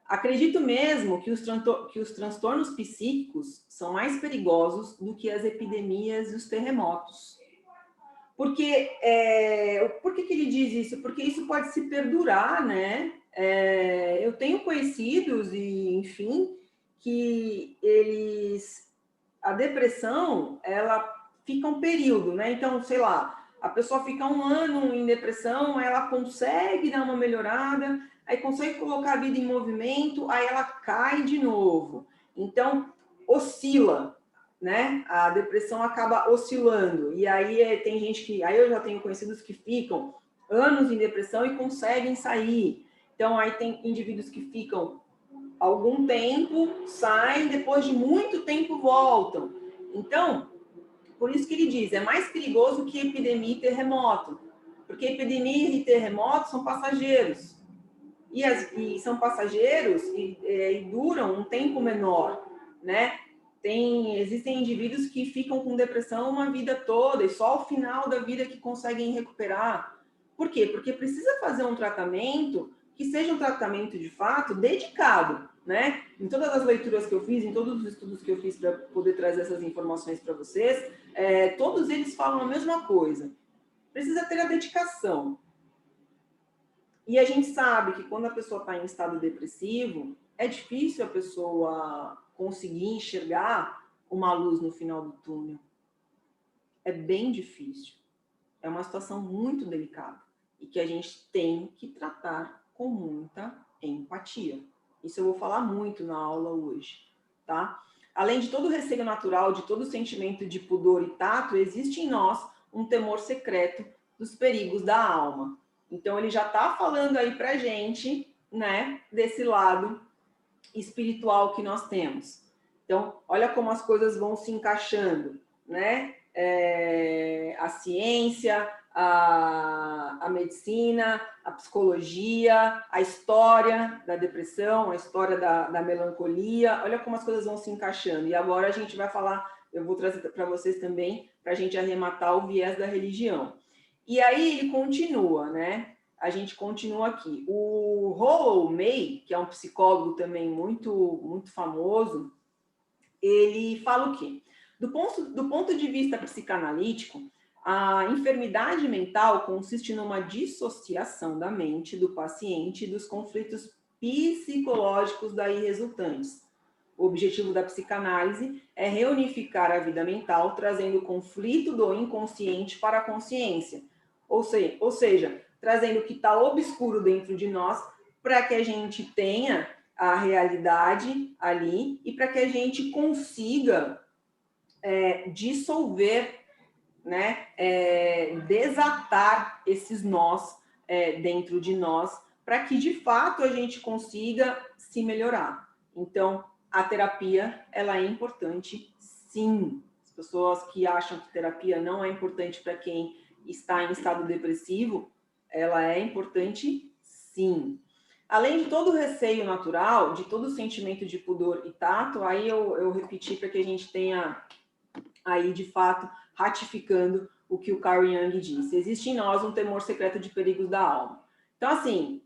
Acredito mesmo que os transtornos psíquicos são mais perigosos do que as epidemias e os terremotos. Porque, por que ele diz isso? Porque isso pode se perdurar, né? Eu tenho conhecidos, e, enfim, que a depressão, ela fica um período, né? Então, sei lá, a pessoa fica 1 ano em depressão, aí ela consegue dar uma melhorada, aí consegue colocar a vida em movimento, aí ela cai de novo. Então, oscila, né? A depressão acaba oscilando. E aí tem gente que... Aí eu já tenho conhecidos que ficam anos em depressão e conseguem sair. Então, aí tem indivíduos que ficam algum tempo, saem, depois de muito tempo voltam. Então, por isso que ele diz, é mais perigoso que epidemia e terremoto. Porque epidemia e terremoto são passageiros. E são passageiros e duram um tempo menor, né? Existem indivíduos que ficam com depressão uma vida toda e só ao final da vida que conseguem recuperar. Por quê? Porque precisa fazer um tratamento que seja um tratamento de fato dedicado, né? Em todas as leituras que eu fiz, em todos os estudos que eu fiz para poder trazer essas informações para vocês, todos eles falam a mesma coisa. Precisa ter a dedicação. E a gente sabe que quando a pessoa está em estado depressivo, é difícil a pessoa conseguir enxergar uma luz no final do túnel. É bem difícil. É uma situação muito delicada e que a gente tem que tratar com muita empatia. Isso eu vou falar muito na aula hoje, tá? Além de todo o receio natural, de todo o sentimento de pudor e tato, existe em nós um temor secreto dos perigos da alma. Então, ele já está falando aí pra gente, né, desse lado espiritual que nós temos. Então, olha como as coisas vão se encaixando, né? A ciência, a medicina, a psicologia, a história da depressão, a história da melancolia, olha como as coisas vão se encaixando. E agora a gente vai falar, eu vou trazer para vocês também, para a gente arrematar o viés da religião. E aí ele continua, né? A gente continua aqui. O Rollo May, que é um psicólogo também muito famoso, ele fala o quê? Do ponto de vista psicanalítico, a enfermidade mental consiste numa dissociação da mente do paciente dos conflitos psicológicos daí resultantes. O objetivo da psicanálise é reunificar a vida mental, trazendo o conflito do inconsciente para a consciência. Ou seja, trazendo o que está obscuro dentro de nós para que a gente tenha a realidade ali e para que a gente consiga dissolver, né, desatar esses nós dentro de nós para que, de fato, a gente consiga se melhorar. Então, a terapia, ela é importante, sim. As pessoas que acham que terapia não é importante para quem está em estado depressivo, ela é importante, sim. Além de todo o receio natural, de todo o sentimento de pudor e tato, aí eu repeti para que a gente tenha aí, de fato, ratificando o que o Carl Jung disse. Existe em nós um temor secreto de perigos da alma. Então, assim,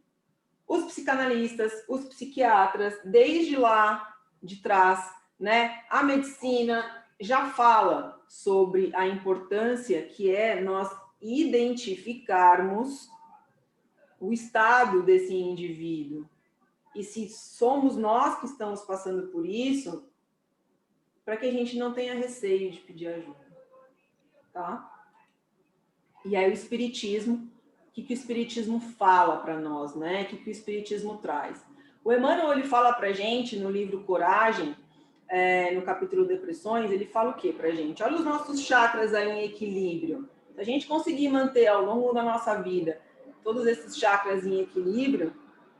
os psicanalistas, os psiquiatras, desde lá de trás, né, a medicina já fala sobre a importância que é nós identificarmos o estado desse indivíduo. E se somos nós que estamos passando por isso, para que a gente não tenha receio de pedir ajuda, tá? E aí o Espiritismo, o que o Espiritismo fala para nós, né? O que o Espiritismo traz? O Emmanuel, ele fala para a gente, no livro Coragem, no capítulo Depressões, ele fala o quê para a gente? Olha os nossos chakras aí em equilíbrio. Se a gente conseguir manter ao longo da nossa vida todos esses chakras em equilíbrio,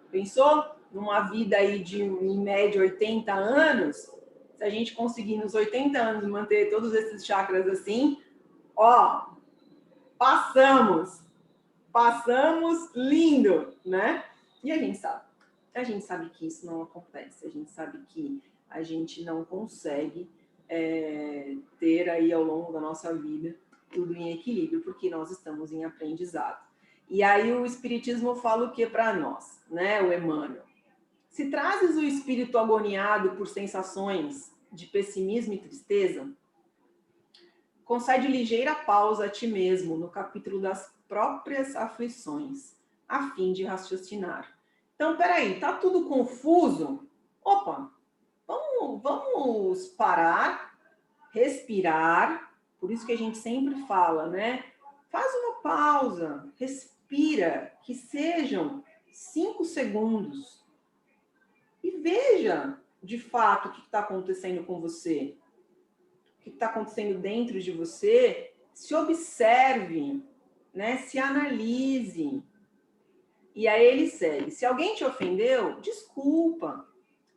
pensou? Numa vida aí de, em média, 80 anos, se a gente conseguir nos 80 anos manter todos esses chakras assim, ó, passamos lindo, né? E a gente sabe que isso não acontece, a gente sabe que a gente não consegue ter aí ao longo da nossa vida tudo em equilíbrio, porque nós estamos em aprendizado. E aí o Espiritismo fala o que para nós, né, o Emmanuel? Se trazes o espírito agoniado por sensações de pessimismo e tristeza, concede ligeira pausa a ti mesmo no capítulo das próprias aflições, a fim de raciocinar. Então, peraí, tá tudo confuso? Opa, vamos parar, respirar, por isso que a gente sempre fala, né? Faz uma pausa, respira, que sejam 5 segundos e veja, de fato, o que está acontecendo com você, o que está acontecendo dentro de você, se observe, né? Se analise. E aí ele segue. Se alguém te ofendeu, desculpa.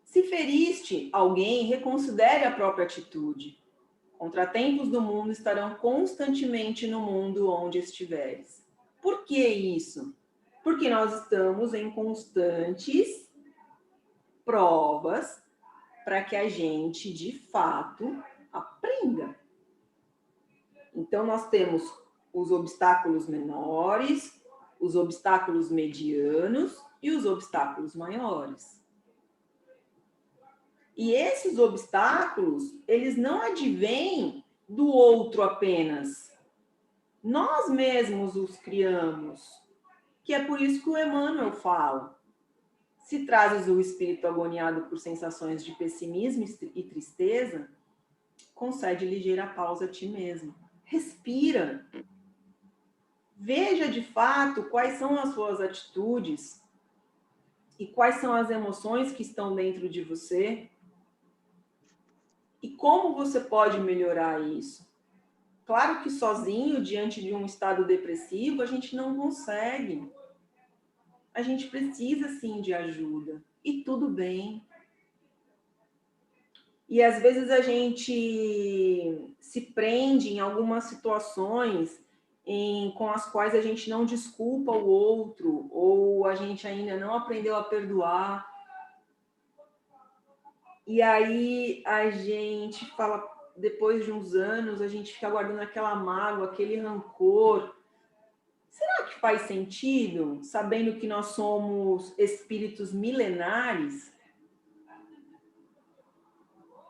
Se feriste alguém, reconsidere a própria atitude. Contratempos do mundo estarão constantemente no mundo onde estiveres. Por que isso? Porque nós estamos em constantes provas para que a gente, de fato, aprenda. Então, nós temos os obstáculos menores, os obstáculos medianos e os obstáculos maiores. E esses obstáculos, eles não advêm do outro apenas. Nós mesmos os criamos, que é por isso que o Emmanuel fala. Se trazes o espírito agoniado por sensações de pessimismo e tristeza, concede ligeira pausa a ti mesmo. Respira. Veja de fato quais são as suas atitudes e quais são as emoções que estão dentro de você e como você pode melhorar isso. Claro que sozinho, diante de um estado depressivo, a gente não consegue. A gente precisa, sim, de ajuda. E tudo bem. E, às vezes, a gente se prende em algumas situações com as quais a gente não desculpa o outro, ou a gente ainda não aprendeu a perdoar. E aí a gente fala, depois de uns anos, a gente fica guardando aquela mágoa, aquele rancor. Será que faz sentido, sabendo que nós somos espíritos milenares?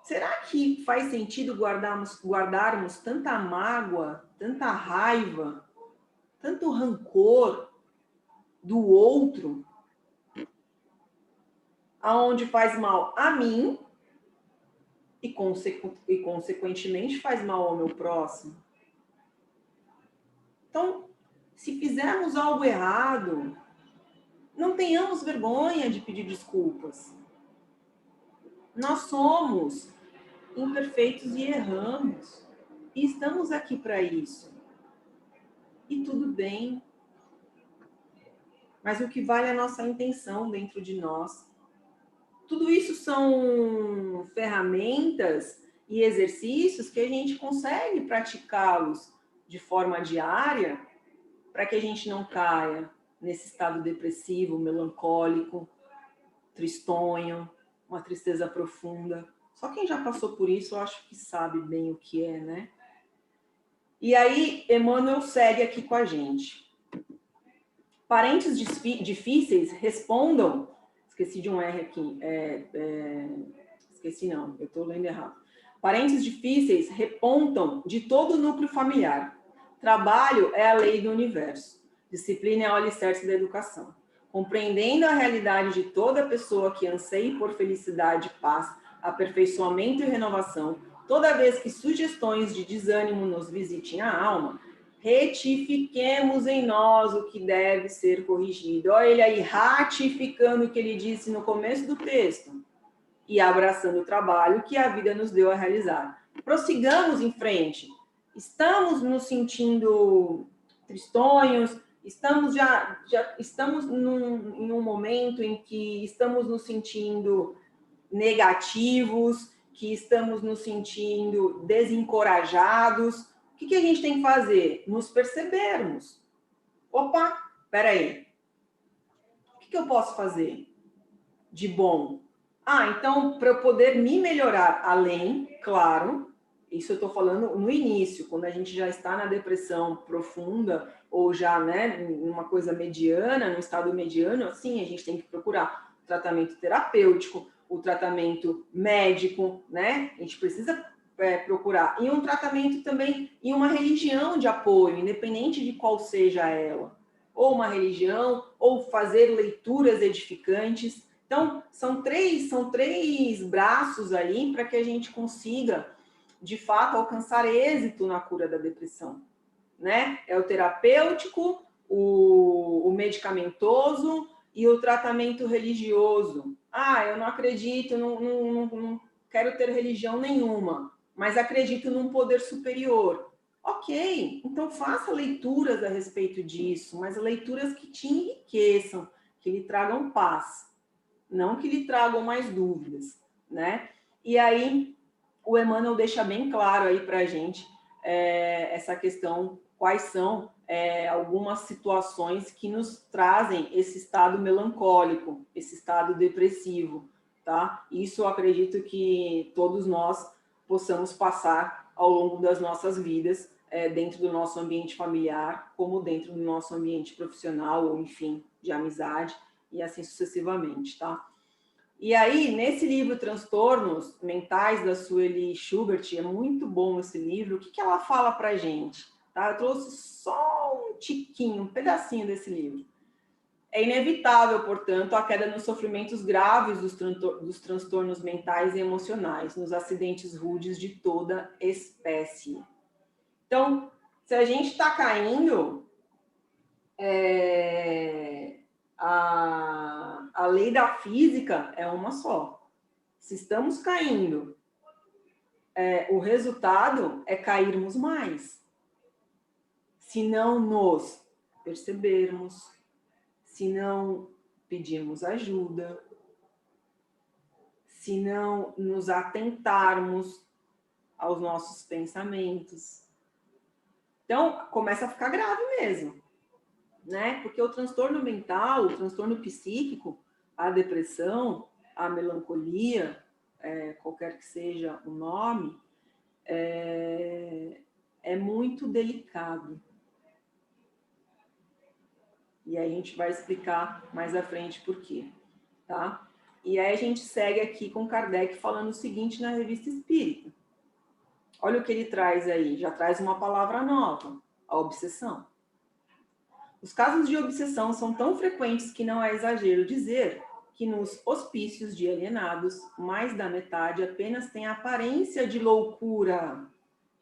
Será que faz sentido guardarmos tanta mágoa, tanta raiva, tanto rancor do outro, aonde faz mal a mim e, consequentemente, faz mal ao meu próximo? Então, se fizermos algo errado, não tenhamos vergonha de pedir desculpas. Nós somos imperfeitos e erramos. E estamos aqui para isso. E tudo bem. Mas o que vale é a nossa intenção dentro de nós. Tudo isso são ferramentas e exercícios que a gente consegue praticá-los de forma diária para que a gente não caia nesse estado depressivo, melancólico, tristonho, uma tristeza profunda. Só quem já passou por isso, eu acho que sabe bem o que é, né? E aí, Emmanuel segue aqui com a gente. Parentes difíceis respondam... Esqueci de um R aqui. Esqueci não, eu estou lendo errado. Parentes difíceis repontam de todo o núcleo familiar. Trabalho é a lei do universo. Disciplina é o alicerce da educação. Compreendendo a realidade de toda pessoa que anseie por felicidade, paz, aperfeiçoamento e renovação, toda vez que sugestões de desânimo nos visitem a alma, retifiquemos em nós o que deve ser corrigido. Olha ele aí ratificando o que ele disse no começo do texto e abraçando o trabalho que a vida nos deu a realizar. Prossigamos em frente. Estamos nos sentindo tristonhos, estamos em um momento em que estamos nos sentindo negativos, que estamos nos sentindo desencorajados. O que a gente tem que fazer? Nos percebermos. Opa, peraí. O que eu posso fazer de bom? Então, para eu poder me melhorar além, claro, Isso eu estou falando no início, quando a gente já está na depressão profunda, ou já, né, numa coisa mediana, num estado mediano, assim, a gente tem que procurar o tratamento terapêutico, o tratamento médico, né? A gente precisa procurar. E um tratamento também, e uma religião de apoio, independente de qual seja ela. Ou uma religião, ou fazer leituras edificantes. Então, são três braços aí para que a gente consiga, de fato, alcançar êxito na cura da depressão, né? É o terapêutico, o medicamentoso e o tratamento religioso. Ah, eu não acredito, não quero ter religião nenhuma, mas acredito num poder superior. Ok, então faça leituras a respeito disso, mas leituras que te enriqueçam, que lhe tragam paz, não que lhe tragam mais dúvidas, né? E aí, o Emmanuel deixa bem claro aí para a gente essa questão, quais são algumas situações que nos trazem esse estado melancólico, esse estado depressivo, tá? Isso eu acredito que todos nós possamos passar ao longo das nossas vidas, dentro do nosso ambiente familiar, como dentro do nosso ambiente profissional, ou enfim, de amizade, e assim sucessivamente, tá? E aí, nesse livro Transtornos Mentais, da Sueli Schubert, é muito bom esse livro, o que ela fala pra gente? Tá? Eu trouxe só um tiquinho, um pedacinho desse livro. É inevitável, portanto, a queda nos sofrimentos graves dos transtornos mentais e emocionais, nos acidentes rudes de toda espécie. Então, se a gente está caindo, a lei da física é uma só. Se estamos caindo, o resultado é cairmos mais. Se não nos percebermos, se não pedirmos ajuda, se não nos atentarmos aos nossos pensamentos. Então, começa a ficar grave mesmo, né? Porque o transtorno mental, o transtorno psíquico, a depressão, a melancolia, qualquer que seja o nome, é muito delicado. E aí a gente vai explicar mais à frente por quê, tá? E aí a gente segue aqui com Kardec falando o seguinte na Revista Espírita. Olha o que ele traz aí, já traz uma palavra nova, a obsessão. Os casos de obsessão são tão frequentes que não é exagero dizer que nos hospícios de alienados, mais da metade apenas tem a aparência de loucura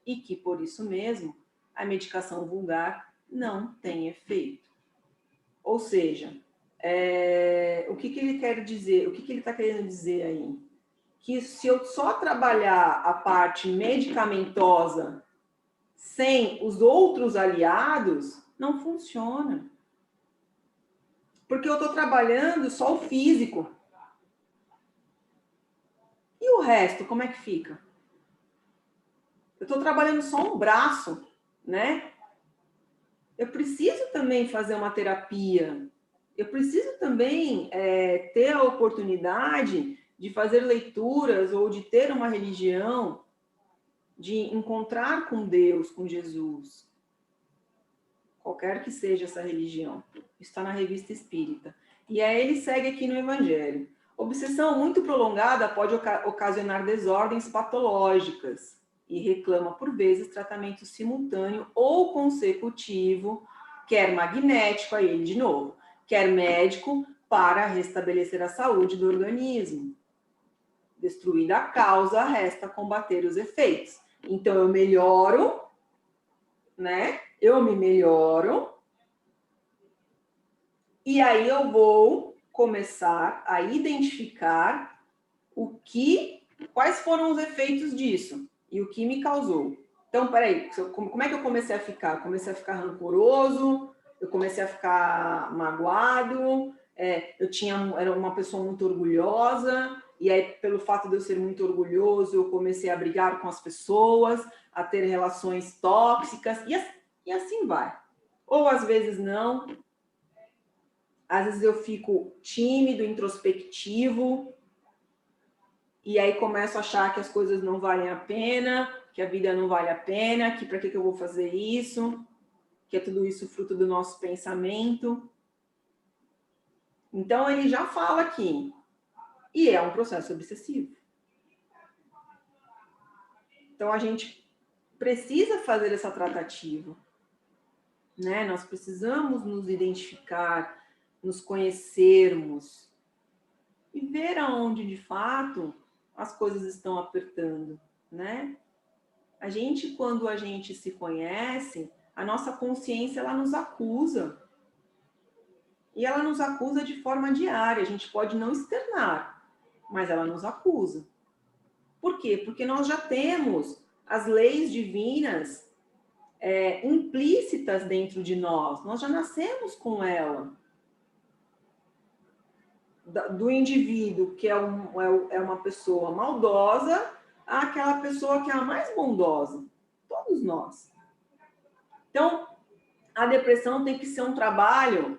e que, por isso mesmo, a medicação vulgar não tem efeito. Ou seja, o que ele quer dizer, o que ele está querendo dizer aí? Que se eu só trabalhar a parte medicamentosa sem os outros aliados, não funciona. Porque eu estou trabalhando só o físico. E o resto, como é que fica? Eu estou trabalhando só um braço, né? Eu preciso também fazer uma terapia. Eu preciso também ter a oportunidade de fazer leituras ou de ter uma religião, de encontrar com Deus, com Jesus. Qualquer que seja essa religião. Está na Revista Espírita. E aí ele segue aqui no Evangelho. Obsessão muito prolongada pode ocasionar desordens patológicas e reclama, por vezes, tratamento simultâneo ou consecutivo, quer magnético, aí ele de novo, quer médico, para restabelecer a saúde do organismo. Destruída a causa, resta combater os efeitos. Então, eu melhoro, né? Eu me melhoro, e aí eu vou começar a identificar quais foram os efeitos disso e o que me causou. Então, peraí, como é que eu comecei a ficar? Eu comecei a ficar rancoroso, eu comecei a ficar magoado, era uma pessoa muito orgulhosa, e aí, pelo fato de eu ser muito orgulhoso, eu comecei a brigar com as pessoas, a ter relações tóxicas, e assim vai. Ou às vezes não, às vezes eu fico tímido, introspectivo, e aí começo a achar que as coisas não valem a pena, que a vida não vale a pena, que para que eu vou fazer isso, que é tudo isso fruto do nosso pensamento. Então, ele já fala aqui, e é um processo obsessivo. Então, a gente precisa fazer essa tratativa, né? Nós precisamos nos identificar, nos conhecermos e ver aonde, de fato, as coisas estão apertando, né? A gente, quando a gente se conhece, a nossa consciência, ela nos acusa. E ela nos acusa de forma diária. A gente pode não externar, mas ela nos acusa. Por quê? Porque nós já temos as leis divinas implícitas dentro de nós. Nós já nascemos com ela. Do indivíduo que é uma pessoa maldosa àquela pessoa que é a mais bondosa. Todos nós. Então, a depressão tem que ser um trabalho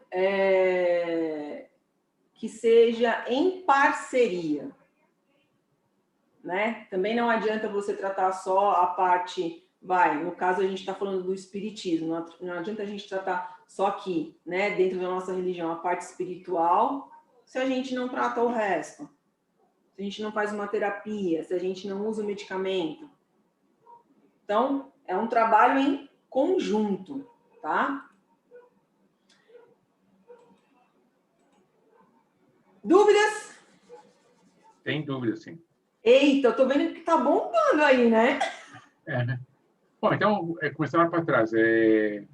que seja em parceria. Né? Também não adianta você tratar só a parte, no caso a gente está falando do espiritismo, não adianta a gente tratar só aqui, né, dentro da nossa religião, a parte espiritual, se a gente não trata o resto, se a gente não faz uma terapia, se a gente não usa o medicamento. Então, é um trabalho em conjunto, tá? Dúvidas? Tem dúvida, sim. Eita, eu tô vendo que tá bombando aí, né? Né? Bom, então, começando lá para trás. Deixa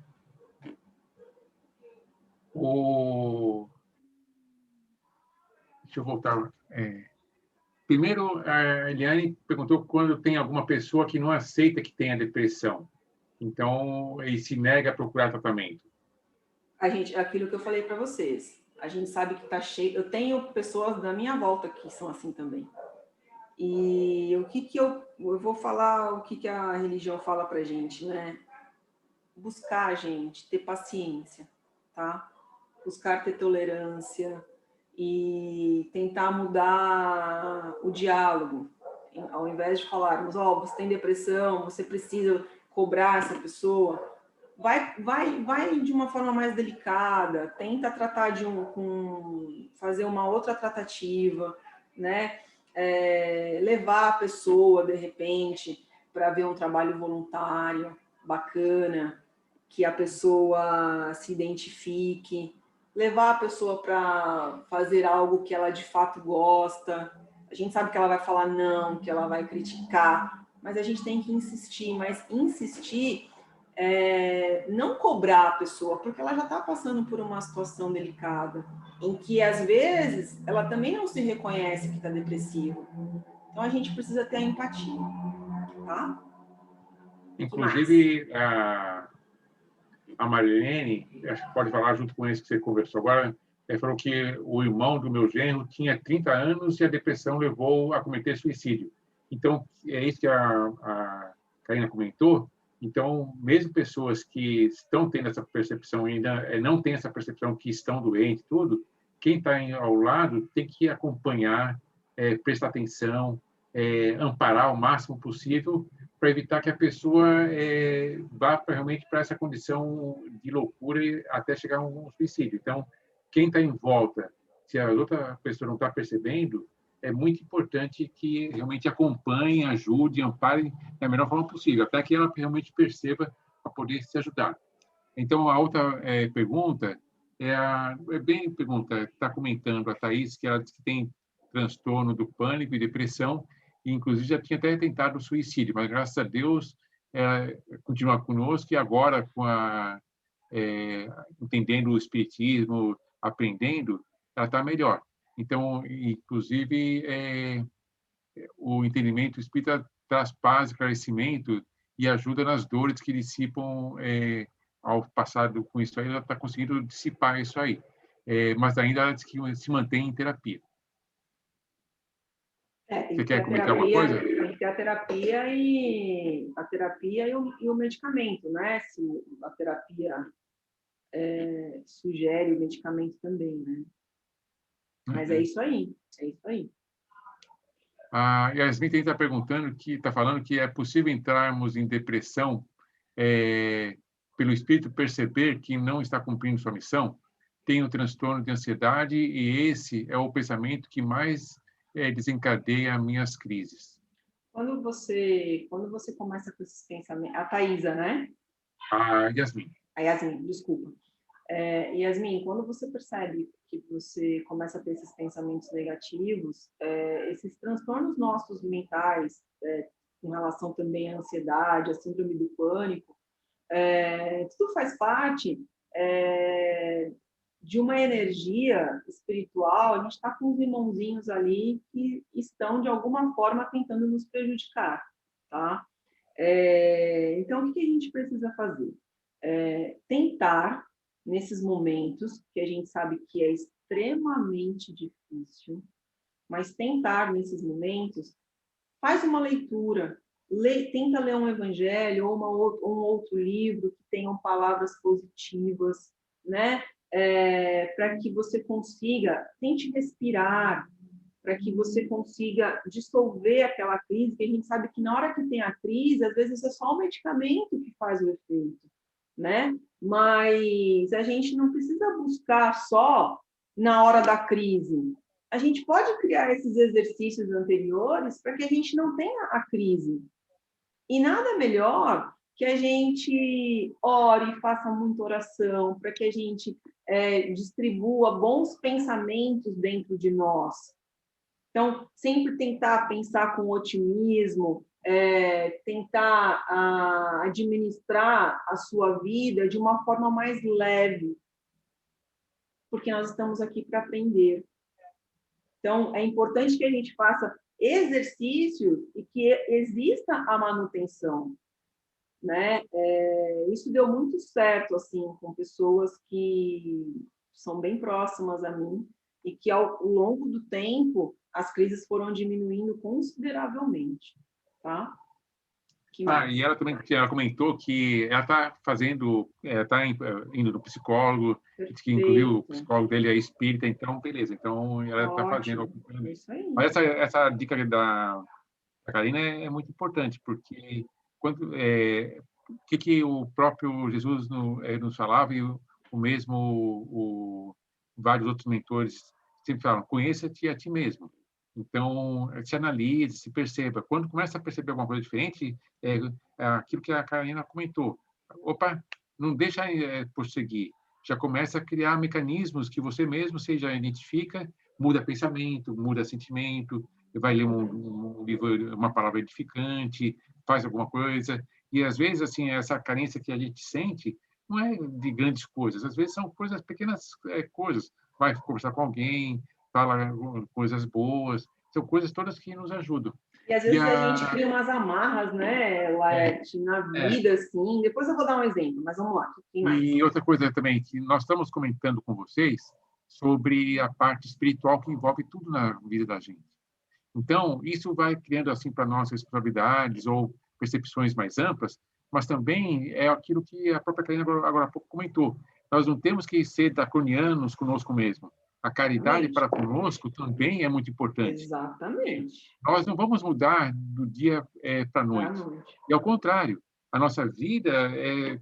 eu voltar. Primeiro, a Eliane perguntou quando tem alguma pessoa que não aceita que tenha depressão. Então, ele se nega a procurar tratamento. Aquilo que eu falei para vocês, a gente sabe que tá cheio. Eu tenho pessoas da minha volta que são assim também. E o que eu vou falar, o que a religião fala pra gente, né? Buscar, gente, ter paciência, tá? Buscar ter tolerância e tentar mudar o diálogo. Ao invés de falarmos, você tem depressão, você precisa cobrar essa pessoa, vai de uma forma mais delicada, tenta tratar fazer uma outra tratativa, né? Levar a pessoa, de repente, para ver um trabalho voluntário bacana, que a pessoa se identifique, levar a pessoa para fazer algo que ela de fato gosta. A gente sabe que ela vai falar não, que ela vai criticar, mas a gente tem que insistir, não cobrar a pessoa, porque ela já está passando por uma situação delicada, em que, às vezes, ela também não se reconhece que está depressiva. Então, a gente precisa ter a empatia, tá? Inclusive, a Marilene, acho que pode falar junto com esse que você conversou agora, falou que o irmão do meu genro tinha 30 anos e a depressão levou a cometer suicídio. Então, é isso que a Karina comentou. Então, mesmo pessoas que estão tendo essa percepção ainda não têm essa percepção que estão doentes, tudo, quem está ao lado tem que acompanhar, prestar atenção, amparar o máximo possível para evitar que a pessoa vá realmente para essa condição de loucura até chegar a um suicídio. Então, quem está em volta, se a outra pessoa não está percebendo, é muito importante que realmente acompanhe, ajude, ampare da melhor forma possível, até que ela realmente perceba para poder se ajudar. Então, a outra pergunta bem pergunta, está comentando a Thaís, que ela diz que tem transtorno do pânico e depressão, e inclusive já tinha até tentado o suicídio, mas graças a Deus continua conosco e agora entendendo o espiritismo, aprendendo, ela está melhor. Então, inclusive, o entendimento espírita traz paz, esclarecimento e ajuda nas dores que dissipam ao passar com isso aí, ela está conseguindo dissipar isso aí. Mas ainda ela diz que se mantém em terapia. Você quer comentar alguma coisa? Tem que ter a terapia e o medicamento, né? Se a terapia sugere o medicamento também, né? Mas é isso aí, é isso aí. A Yasmin está perguntando está falando que é possível entrarmos em depressão pelo espírito perceber que não está cumprindo sua missão, tem um transtorno de ansiedade e esse é o pensamento que mais desencadeia minhas crises. Quando você começa com esses pensamentos... A Thaisa, né? A Yasmin. A Yasmin, desculpa. Yasmin, quando você percebe que você começa a ter esses pensamentos negativos, esses transtornos nossos mentais, em relação também à ansiedade, à síndrome do pânico, tudo faz parte de uma energia espiritual. A gente está com os irmãozinhos ali que estão, de alguma forma, tentando nos prejudicar, tá? Então, o que a gente precisa fazer? Tentar, nesses momentos, que a gente sabe que é extremamente difícil, mas tentar, nesses momentos, faz uma leitura, tenta ler um evangelho ou um outro livro que tenham palavras positivas, né? Para que você consiga, tente respirar, para que você consiga dissolver aquela crise, que a gente sabe que na hora que tem a crise, às vezes é só o medicamento que faz o efeito, né? Mas a gente não precisa buscar só na hora da crise. A gente pode criar esses exercícios anteriores para que a gente não tenha a crise. E nada melhor que a gente ore, faça muita oração, para que a gente distribua bons pensamentos dentro de nós. Então, sempre tentar pensar com otimismo, tentar administrar a sua vida de uma forma mais leve, porque nós estamos aqui para aprender. Então, é importante que a gente faça exercícios e que exista a manutenção, né? Isso deu muito certo, assim, com pessoas que são bem próximas a mim e que, ao longo do tempo, as crises foram diminuindo consideravelmente, tá? E ela comentou que ela está indo no psicólogo, que inclusive o psicólogo dele é espírita, então beleza, então ela está fazendo acompanhamento. Mas essa dica da Karina é muito importante, porque o que o próprio Jesus nos falava, e o mesmo vários outros mentores sempre falam: conheça-te a ti mesmo. Então, se analise, se perceba. Quando começa a perceber alguma coisa diferente, é aquilo que a Karina comentou. Opa, não deixa prosseguir. Já começa a criar mecanismos que você mesmo já identifica, muda pensamento, muda sentimento, vai ler um livro, uma palavra edificante, faz alguma coisa. E, às vezes, assim, essa carência que a gente sente não é de grandes coisas. Às vezes, são coisas, pequenas coisas. Vai conversar com alguém, fala coisas boas, são coisas todas que nos ajudam. E às vezes a gente cria umas amarras, né, Laerte, na vida, assim. Depois eu vou dar um exemplo, mas vamos lá. E outra coisa também, que nós estamos comentando com vocês sobre a parte espiritual que envolve tudo na vida da gente. Então, isso vai criando, assim, para nós responsabilidades ou percepções mais amplas, mas também é aquilo que a própria Karina agora há pouco comentou. Nós não temos que ser draconianos conosco mesmo. A caridade para conosco também é muito importante. Exatamente. Nós não vamos mudar do dia para a noite. E, ao contrário, a nossa vida,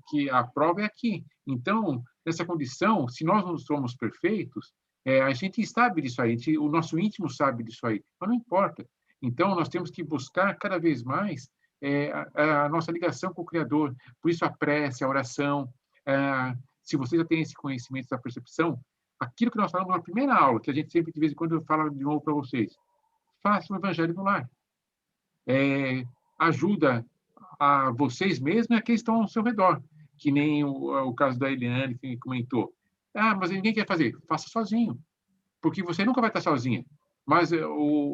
que a prova é aqui. Então, nessa condição, se nós não somos perfeitos, a gente sabe disso aí, o nosso íntimo sabe disso aí, mas não importa. Então, nós temos que buscar cada vez mais a nossa ligação com o Criador. Por isso, a prece, a oração. Se você já tem esse conhecimento, essa percepção, aquilo que nós falamos na primeira aula, que a gente sempre, de vez em quando, fala de novo para vocês, faça o Evangelho no lar. Ajuda a vocês mesmos e a quem estão ao seu redor, que nem o caso da Eliane, que comentou. Mas ninguém quer fazer. Faça sozinho, porque você nunca vai estar sozinha. Mas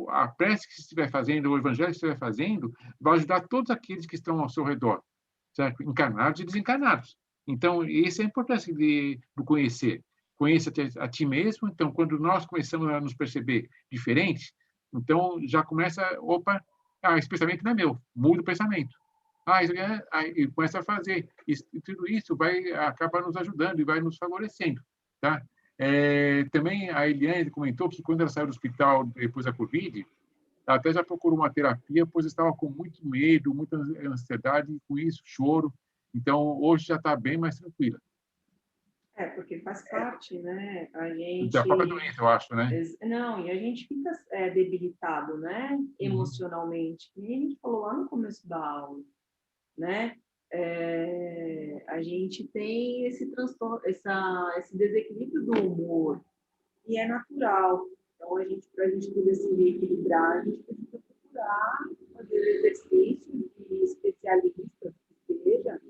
a prece que você estiver fazendo, o Evangelho que você estiver fazendo, vai ajudar todos aqueles que estão ao seu redor, certo? Encarnados e desencarnados. Então, essa é a importância do conhecer. Conheça a ti mesmo. Então, quando nós começamos a nos perceber diferentes, então já começa, esse pensamento não é meu, muda o pensamento. E começa a fazer. E tudo isso vai acabar nos ajudando e vai nos favorecendo, tá? Também a Eliane comentou que quando ela saiu do hospital depois da Covid, ela até já procurou uma terapia, pois estava com muito medo, muita ansiedade, e com isso, choro. Então, hoje já está bem mais tranquila. Porque faz parte, né? A Da própria gente... doença, eu acho, né? Não, e a gente fica debilitado, né? Emocionalmente. E a gente falou lá no começo da aula, né? A gente tem esse transtorno, esse desequilíbrio do humor, e é natural. Então, para a gente poder se equilibrar, a gente precisa procurar fazer exercícios de especialistas, que seja,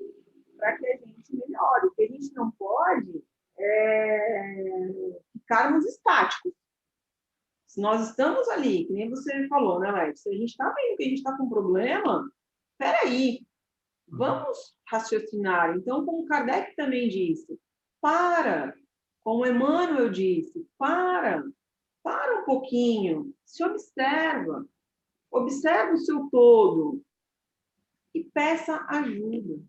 para que a gente melhore. O que a gente não pode é ficarmos estáticos. Se nós estamos ali, que nem você falou, né, Leite? Se a gente está vendo que a gente está com problema, peraí, vamos raciocinar. Então, como Kardec também disse, como Emmanuel disse, para um pouquinho, se observa o seu todo e peça ajuda.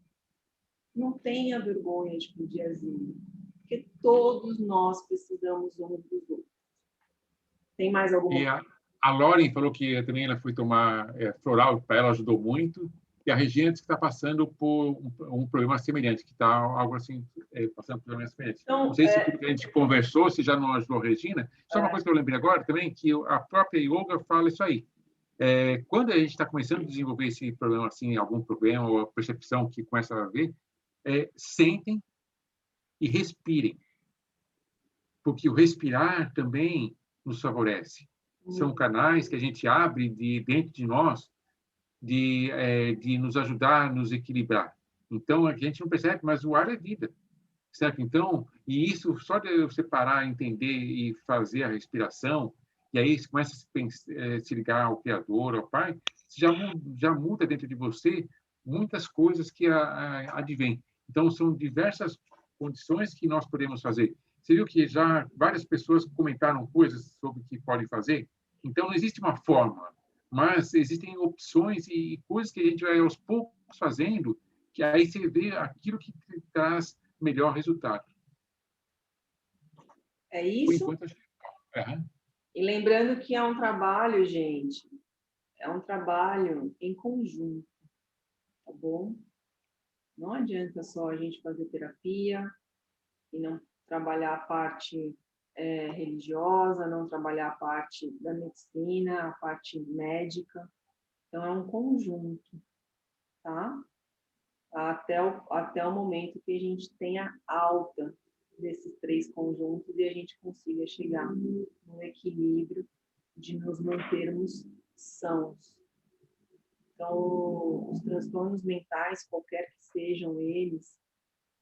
Não tenha vergonha de pedir ajuda, porque todos nós precisamos uns dos outros. Tem mais alguma E coisa? a Lauren falou que também ela foi tomar floral, para ela ajudou muito. E a Regina disse que está passando por um problema semelhante, que está algo assim, passando por um problema semelhante. Então, não sei se tudo que a gente conversou, se já não ajudou a Regina. Só uma coisa que eu lembrei agora também, que a própria yoga fala isso aí. Quando a gente está começando a desenvolver esse problema, assim, algum problema ou a percepção que começa a ver, sentem e respirem. Porque o respirar também nos favorece. São canais que a gente abre dentro de nós de nos ajudar a nos equilibrar. Então, a gente não percebe, mas o ar é vida, certo? Então, e isso só de você parar, entender e fazer a respiração, e aí você começa a se ligar ao Criador, ao Pai, já muda dentro de você muitas coisas que advêm. Então, são diversas condições que nós podemos fazer. Você viu que já várias pessoas comentaram coisas sobre o que podem fazer? Então, não existe uma fórmula, mas existem opções e coisas que a gente vai aos poucos fazendo, que aí você vê aquilo que traz melhor resultado. É Por isso. enquanto, acho que... E lembrando que é um trabalho, gente, é um trabalho em conjunto, tá bom? Não adianta só a gente fazer terapia e não trabalhar a parte religiosa, não trabalhar a parte da medicina, a parte médica. Então, é um conjunto, tá? Até o momento que a gente tenha alta desses três conjuntos e a gente consiga chegar no equilíbrio de nos mantermos sãos. Então, os transtornos mentais, qualquer que sejam eles,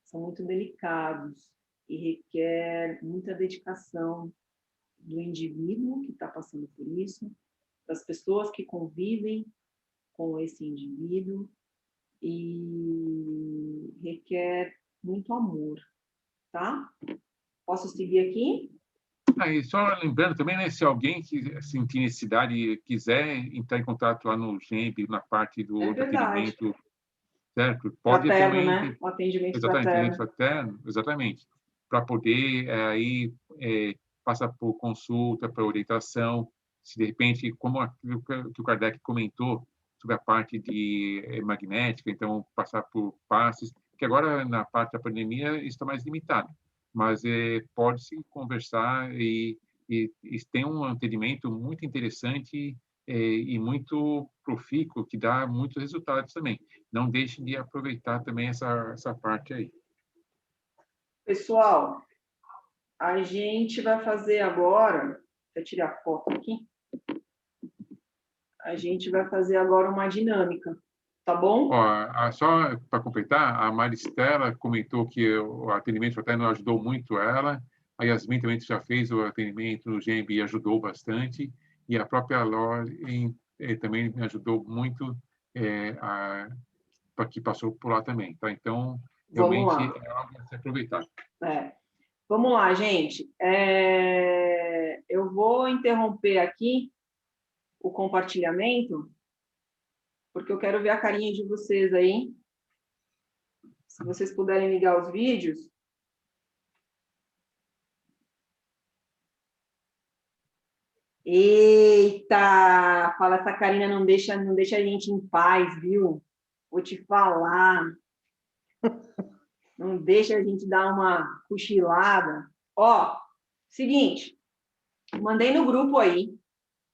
são muito delicados e requer muita dedicação do indivíduo que está passando por isso, das pessoas que convivem com esse indivíduo, e requer muito amor, tá? Posso seguir aqui? E só lembrando também, né, se alguém que sentir necessidade e quiser entrar em contato lá no GEMB, na parte do atendimento, certo? Pode fraterno, também né? O atendimento exatamente, fraterno. exatamente, para poder aí passar por consulta, para orientação, se de repente, como aquilo que o Kardec comentou sobre a parte de magnética, então passar por passes, que agora na parte da pandemia está mais limitado, mas pode-se conversar e tem um atendimento muito interessante e muito profícuo, que dá muitos resultados também. Não deixe de aproveitar também essa parte aí. Pessoal, a gente vai fazer agora, deixa eu tirar a foto aqui, a gente vai fazer agora uma dinâmica, tá bom? Só para completar, a Maristela comentou que o atendimento fraterno ajudou muito ela, a Yasmin também já fez o atendimento no GEMB e ajudou bastante, e a própria Lauren também me ajudou muito, que passou por lá também. Tá? Então, realmente é algo a se aproveitar. Vamos lá, gente. Eu vou interromper aqui o compartilhamento, porque eu quero ver a carinha de vocês aí. Se vocês puderem ligar os vídeos. Eita! Fala, essa Karina não deixa a gente em paz, viu? Vou te falar. Não deixa a gente dar uma cochilada. Ó, seguinte, mandei no grupo aí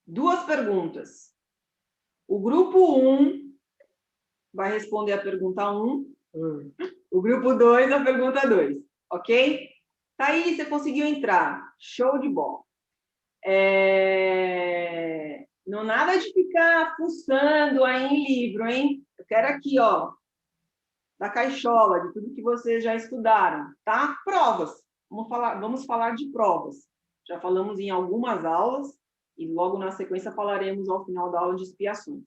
2 perguntas. O grupo 1 vai responder a pergunta 1, o grupo 2 a pergunta 2, ok? Tá aí, você conseguiu entrar. Show de bola. Não nada de ficar fuçando aí em livro, hein? Eu quero aqui, ó, da caixola, de tudo que vocês já estudaram, tá? Provas. Vamos falar de provas. Já falamos em algumas aulas e logo na sequência falaremos ao final da aula de expiações.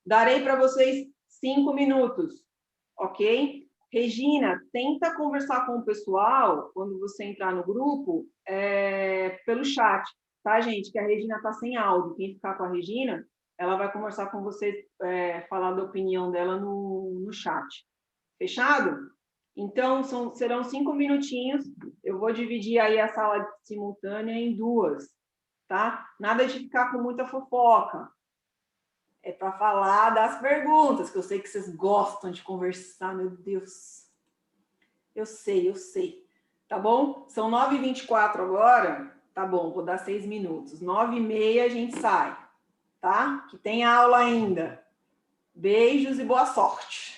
Darei para vocês 5 minutos, ok? Regina, tenta conversar com o pessoal quando você entrar no grupo pelo chat, tá, gente? Que a Regina está sem áudio. Quem ficar com a Regina, ela vai conversar com vocês, falar da opinião dela no chat. Fechado? Então, serão 5 minutinhos. Eu vou dividir aí a sala simultânea em 2, tá? Nada de ficar com muita fofoca. É para falar das perguntas, que eu sei que vocês gostam de conversar, meu Deus. Eu sei. Tá bom? São 9h24 agora. Tá bom, vou dar 6 minutos. 9h30 a gente sai, tá? Que tem aula ainda. Beijos e boa sorte.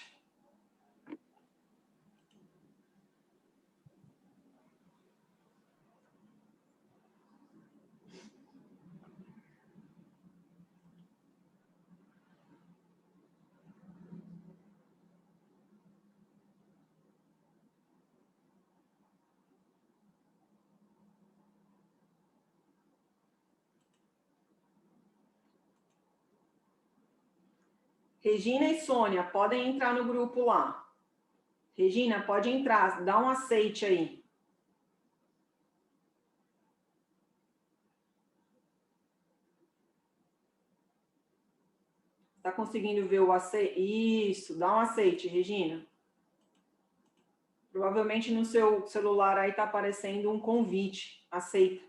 Regina e Sônia, podem entrar no grupo lá. Regina, pode entrar, dá um aceite aí. Está conseguindo ver o aceite? Isso, dá um aceite, Regina. Provavelmente no seu celular aí está aparecendo um convite. Aceita.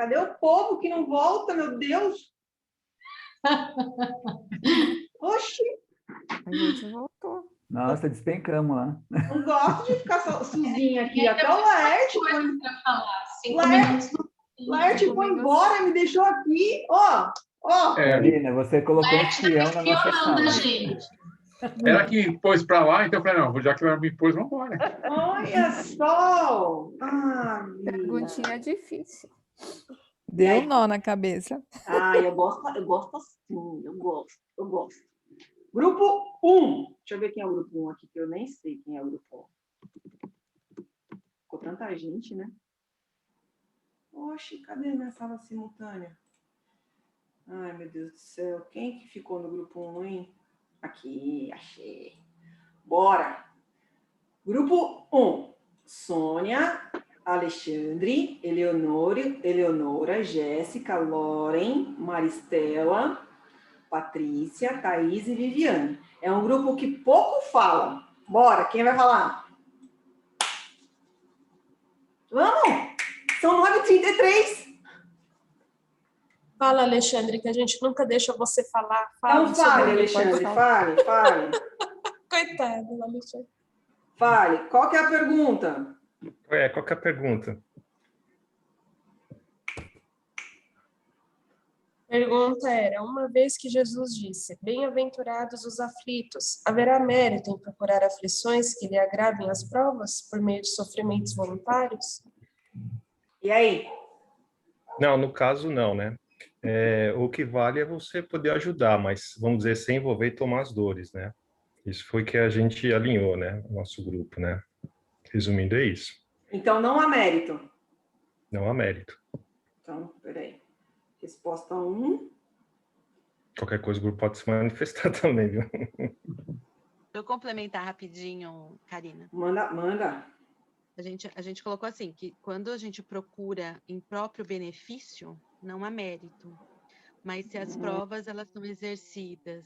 Cadê o povo que não volta, meu Deus? Oxi, A gente voltou. Nossa, despencamos lá. não gosto de ficar sozinha aqui. Até o Laerte foi... Laerte foi embora, me deixou aqui. Ó. Karina, você colocou um espião na nossa sala. gente. Ela que pôs para lá, então eu falei, não, já que ela me pôs, vamos embora. Olha só. Ah, Perguntinha difícil. Deu um nó na cabeça. eu gosto assim, eu gosto. Grupo 1. Deixa eu ver quem é o grupo 1 aqui, que eu nem sei quem é o grupo 1. Ficou tanta gente, né? Oxe, cadê minha sala simultânea? Ai, meu Deus do céu. Quem que ficou no grupo 1, hein? Aqui, achei. Bora. Grupo 1. Sônia, Alexandre, Eleonora, Jéssica, Loren, Maristela, Patrícia, Thaís e Viviane. É um grupo que pouco fala. Bora, quem vai falar? Vamos! São 9h33. Fala, Alexandre, que a gente nunca deixa você falar. Então fale, Alexandre, fale. Coitado, Alexandre. Fale. Qual que é a pergunta? Qual que é a pergunta? Pergunta era, uma vez que Jesus disse, bem-aventurados os aflitos, haverá mérito em procurar aflições que lhe agravem as provas por meio de sofrimentos voluntários? E aí? Não, no caso não, né? O que vale é você poder ajudar, mas vamos dizer, sem envolver e tomar as dores, né? Isso foi que a gente alinhou, né? O nosso grupo, né? Resumindo, é isso. Então não há mérito. Não há mérito. Então, peraí. Resposta 1. Qualquer coisa o grupo pode se manifestar também, viu? Deixa eu complementar rapidinho, Karina. Manda. A gente colocou assim, que quando a gente procura em próprio benefício, não há mérito. Mas se as provas elas são exercidas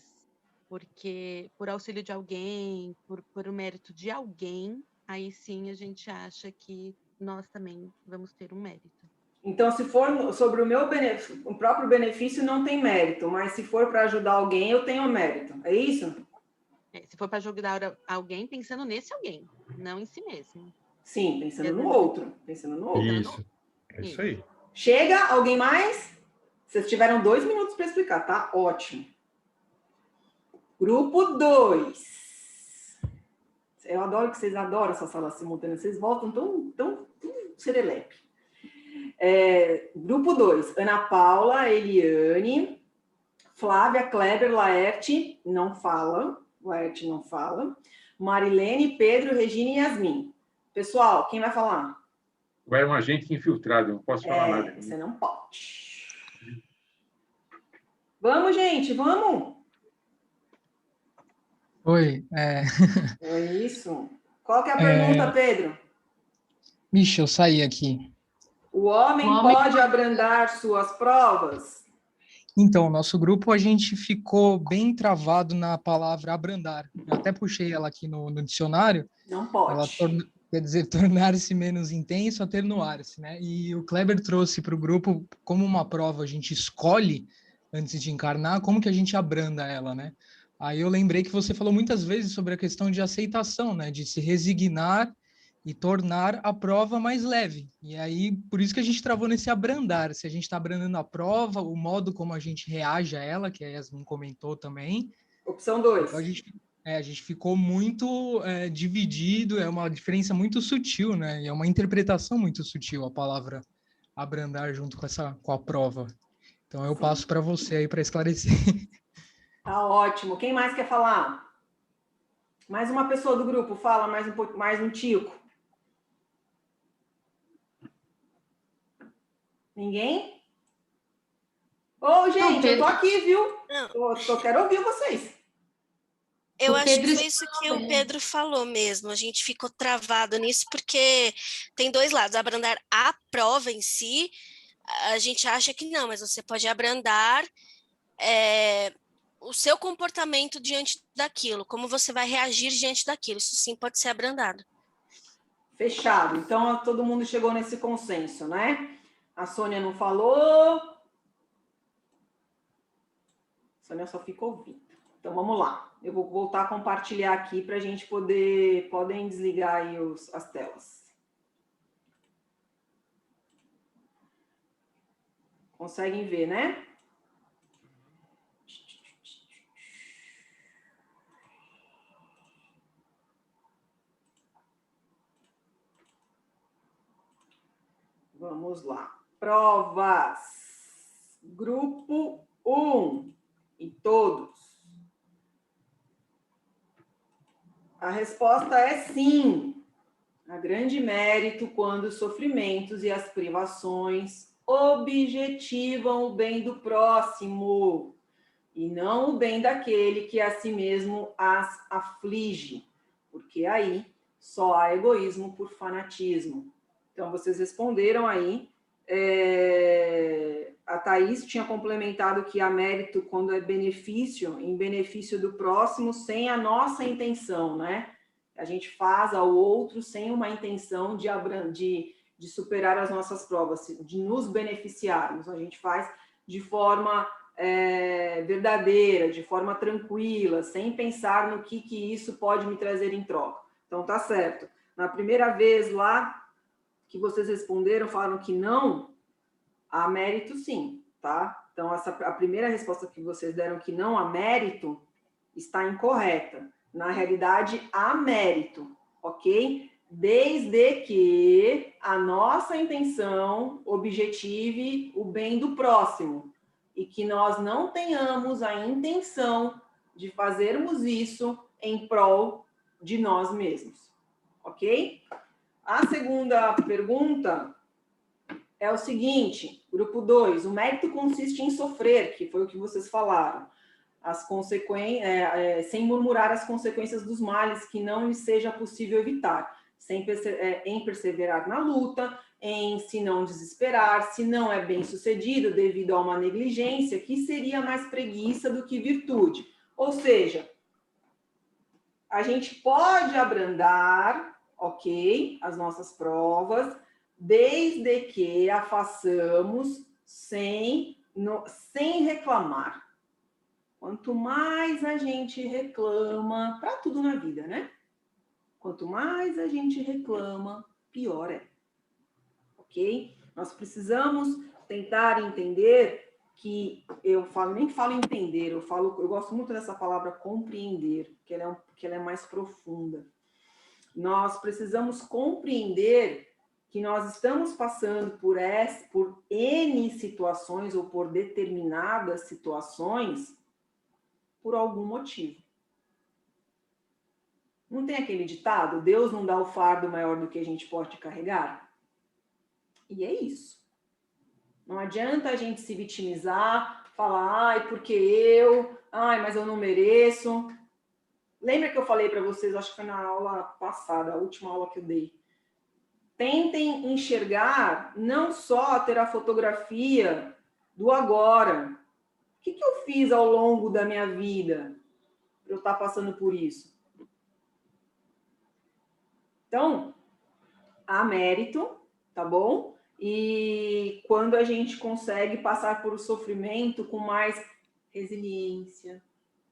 porque por auxílio de alguém, por o mérito de alguém, aí sim a gente acha que nós também vamos ter um mérito. Então, se for sobre o próprio benefício, não tem mérito, mas se for para ajudar alguém, eu tenho mérito. É isso? Se for para ajudar alguém, pensando nesse alguém, não em si mesmo. Sim, pensando no outro. Isso. É isso aí. Chega, alguém mais? Vocês tiveram 2 minutos para explicar, tá? Ótimo. Grupo 2. Eu adoro que vocês adoram essa sala simultânea. Vocês voltam tão serelepe. Grupo 2. Ana Paula, Eliane, Flávia, Kleber, Laerte, não fala. Laerte não fala. Marilene, Pedro, Regina e Yasmin. Pessoal, quem vai falar? Vai um agente infiltrado, não posso falar nada. Você não pode. Vamos, gente, vamos. Oi. É isso. Qual que é a pergunta, Pedro? Vixe, eu saí aqui. O homem pode abrandar suas provas? Então, nosso grupo, a gente ficou bem travado na palavra abrandar. Eu até puxei ela aqui no dicionário. Não pode. Ela quer dizer tornar-se menos intenso, atenuar-se, né? E o Kleber trouxe para o grupo como uma prova, a gente escolhe, antes de encarnar, como que a gente abranda ela, né? Aí eu lembrei que você falou muitas vezes sobre a questão de aceitação, né? De se resignar e tornar a prova mais leve. E aí, por isso que a gente travou nesse abrandar. Se a gente está abrandando a prova, o modo como a gente reage a ela, que a Yasmin comentou também. Opção 2. Então, a gente ficou muito dividido, é uma diferença muito sutil, né? E é uma interpretação muito sutil a palavra abrandar junto com a prova. Então, eu passo para você aí para esclarecer. Tá ótimo. Quem mais quer falar? Mais uma pessoa do grupo, fala mais um tico. Ninguém? Ô, gente, eu tô aqui, viu? Quero ouvir vocês. Eu acho que foi isso que o Pedro falou mesmo. A gente ficou travado nisso porque tem 2 lados. Abrandar a prova em si, a gente acha que não, mas você pode abrandar o seu comportamento diante daquilo, como você vai reagir diante daquilo. Isso sim pode ser abrandado. Fechado. Então, todo mundo chegou nesse consenso, né? A Sônia não falou. A Sônia só ficou ouvindo. Então, vamos lá. Eu vou voltar a compartilhar aqui para a gente poder... Podem desligar aí as telas. Conseguem ver, né? Vamos lá. Provas. Grupo 1. E todos. A resposta é sim. Há grande mérito quando os sofrimentos e as privações objetivam o bem do próximo e não o bem daquele que a si mesmo as aflige, porque aí só há egoísmo por fanatismo. Então, vocês responderam aí. A Thaís tinha complementado que há mérito quando é benefício, em benefício do próximo, sem a nossa intenção, né? A gente faz ao outro sem uma intenção de superar as nossas provas, de nos beneficiarmos. A gente faz de forma verdadeira, de forma tranquila, sem pensar no que isso pode me trazer em troca. Então, tá certo. Na primeira vez lá que vocês responderam, falaram que não, há mérito sim, tá? Então, a primeira resposta que vocês deram que não há mérito está incorreta. Na realidade, há mérito, ok? Desde que a nossa intenção objetive o bem do próximo e que nós não tenhamos a intenção de fazermos isso em prol de nós mesmos, ok? A segunda pergunta é o seguinte, grupo 2, o mérito consiste em sofrer, que foi o que vocês falaram, sem murmurar as consequências dos males que não lhe seja possível evitar, em perseverar na luta, em se não desesperar, se não é bem sucedido devido a uma negligência, que seria mais preguiça do que virtude. Ou seja, a gente pode abrandar, ok, as nossas provas, desde que a façamos sem reclamar. Quanto mais a gente reclama, para tudo na vida, né? Quanto mais a gente reclama, pior é. Ok? Nós precisamos tentar entender que nem falo entender, eu gosto muito dessa palavra compreender, que ela é mais profunda. Nós precisamos compreender que nós estamos passando por N situações ou por determinadas situações por algum motivo. Não tem aquele ditado, Deus não dá o fardo maior do que a gente pode carregar? E é isso. Não adianta a gente se vitimizar, falar, ai, porque mas eu não mereço. Lembra que eu falei para vocês, acho que foi na aula passada, a última aula que eu dei. Tentem enxergar, não só ter a fotografia do agora. O que eu fiz ao longo da minha vida para eu estar passando por isso? Então, há mérito, tá bom? E quando a gente consegue passar por o sofrimento com mais resiliência,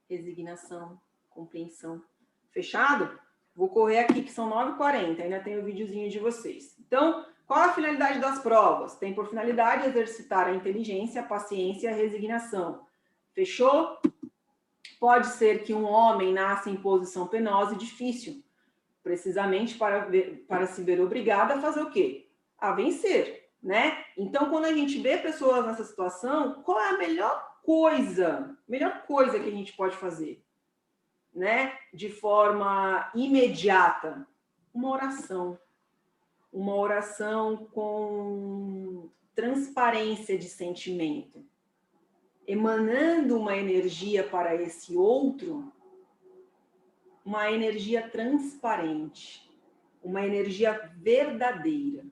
resignação, compreensão. Fechado? Vou correr aqui, que são 9h40, ainda tem o videozinho de vocês. Então, qual a finalidade das provas? Tem por finalidade exercitar a inteligência, a paciência e a resignação. Fechou? Pode ser que um homem nasça em posição penosa e difícil, precisamente para se ver obrigado a fazer o quê? A vencer, né? Então, quando a gente vê pessoas nessa situação, qual é a melhor coisa que a gente pode fazer, né? De forma imediata, uma oração com transparência de sentimento, emanando uma energia para esse outro, uma energia transparente, uma energia verdadeira.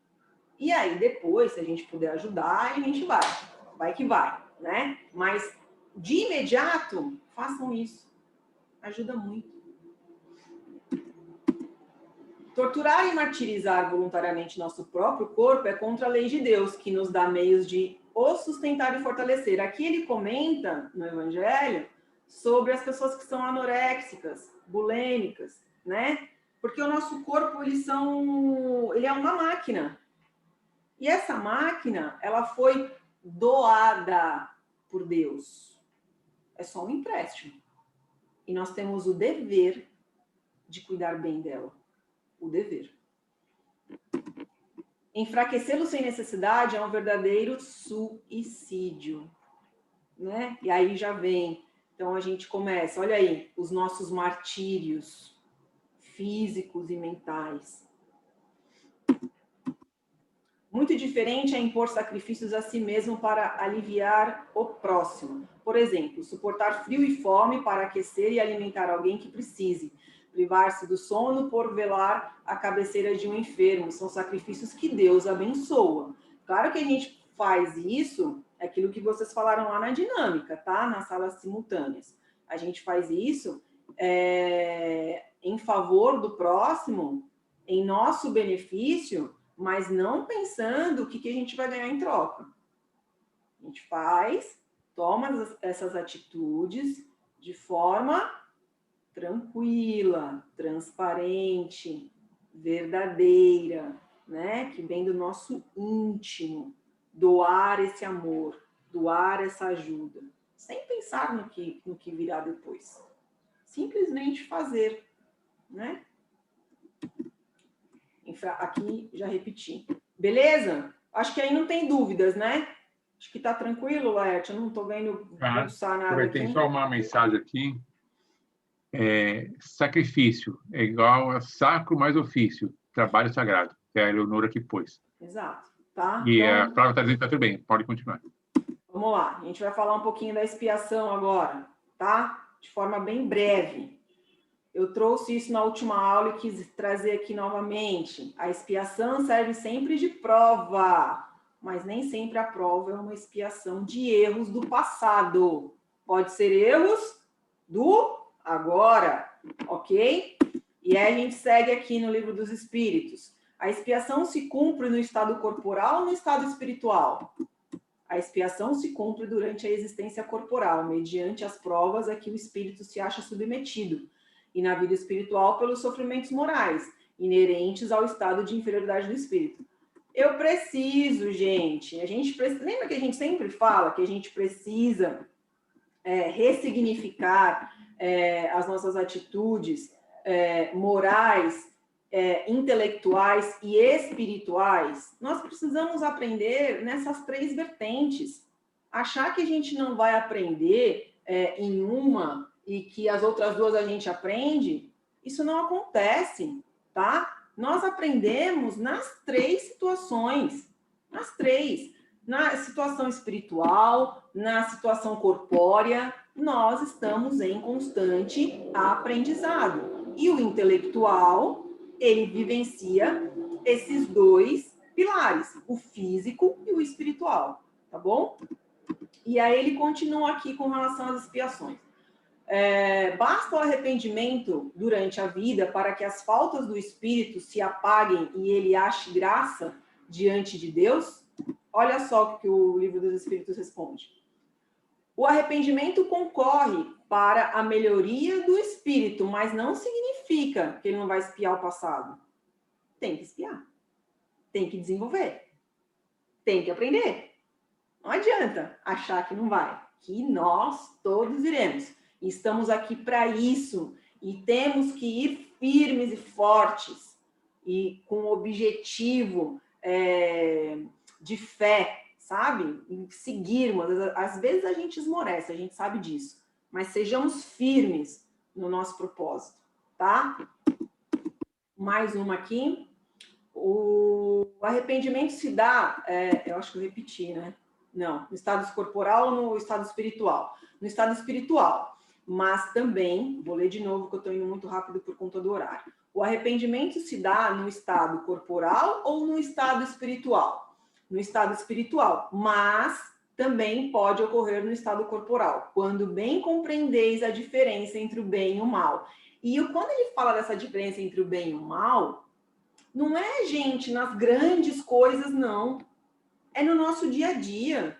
E aí, depois, se a gente puder ajudar, a gente vai que vai, né? Mas, de imediato, façam isso. Ajuda muito. Torturar e martirizar voluntariamente nosso próprio corpo é contra a lei de Deus, que nos dá meios de o sustentar e fortalecer. Aqui ele comenta, no Evangelho, sobre as pessoas que são anoréxicas, bulêmicas, né? Porque o nosso corpo, ele é uma máquina. E essa máquina, ela foi doada por Deus. É só um empréstimo. E nós temos o dever de cuidar bem dela. O dever. Enfraquecê-lo sem necessidade é um verdadeiro suicídio, né? E aí já vem. Então a gente começa, olha aí, os nossos martírios físicos e mentais. Muito diferente é impor sacrifícios a si mesmo para aliviar o próximo. Por exemplo, suportar frio e fome para aquecer e alimentar alguém que precise. Privar-se do sono por velar a cabeceira de um enfermo. São sacrifícios que Deus abençoa. Claro que a gente faz isso, é aquilo que vocês falaram lá na dinâmica, tá? Nas salas simultâneas. A gente faz isso em favor do próximo, em nosso benefício, mas não pensando o que a gente vai ganhar em troca. A gente toma essas atitudes de forma tranquila, transparente, verdadeira, né? Que vem do nosso íntimo, doar esse amor, doar essa ajuda, sem pensar no que virá depois. Simplesmente fazer, né? Aqui já repeti. Beleza? Acho que aí não tem dúvidas, né? Acho que tá tranquilo, Laerte. Eu não tô vendo pulsar nada aqui. Tem só uma mensagem aqui. Sacrifício é igual a sacro mais ofício, trabalho sagrado, que é a Eleonora que pôs. Exato. Tá? E então, a Flávia está dizendo que tá tudo bem, pode continuar. Vamos lá, a gente vai falar um pouquinho da expiação agora, tá? De forma bem breve. Eu trouxe isso na última aula e quis trazer aqui novamente. A expiação serve sempre de prova, mas nem sempre a prova é uma expiação de erros do passado. Pode ser erros do agora, ok? E aí a gente segue aqui no Livro dos Espíritos. A expiação se cumpre no estado corporal ou no estado espiritual? A expiação se cumpre durante a existência corporal, mediante as provas a que o espírito se acha submetido, e na vida espiritual pelos sofrimentos morais, inerentes ao estado de inferioridade do espírito. Eu preciso, gente, lembra que a gente sempre fala que a gente precisa ressignificar as nossas atitudes morais, intelectuais e espirituais? Nós precisamos aprender nessas três vertentes. Achar que a gente não vai aprender em uma e que as outras duas a gente aprende, isso não acontece, tá? Nós aprendemos nas três situações, nas três. Na situação espiritual, na situação corpórea, nós estamos em constante aprendizado. E o intelectual, ele vivencia esses dois pilares, o físico e o espiritual, tá bom? E aí ele continua aqui com relação às expiações. Basta o arrependimento durante a vida para que as faltas do espírito se apaguem e ele ache graça diante de Deus? Olha só o que o Livro dos Espíritos responde. O arrependimento concorre para a melhoria do espírito, mas não significa que ele não vai espiar o passado. Tem que espiar. Tem que desenvolver. Tem que aprender. Não adianta achar que não vai. Que nós todos iremos. Estamos aqui para isso. E temos que ir firmes e fortes. E com objetivo de fé, sabe? Em seguirmos. Às vezes a gente esmorece, a gente sabe disso. Mas sejamos firmes no nosso propósito, tá? Mais uma aqui. O arrependimento se dá, eu acho que eu repeti, né? Não, no estado corporal ou no estado espiritual? No estado espiritual. Mas também, vou ler de novo que eu estou indo muito rápido por conta do horário. O arrependimento se dá no estado corporal ou no estado espiritual? No estado espiritual, mas também pode ocorrer no estado corporal, quando bem compreendeis a diferença entre o bem e o mal. E quando ele fala dessa diferença entre o bem e o mal, Não é, gente, nas grandes coisas, não. É no nosso dia a dia.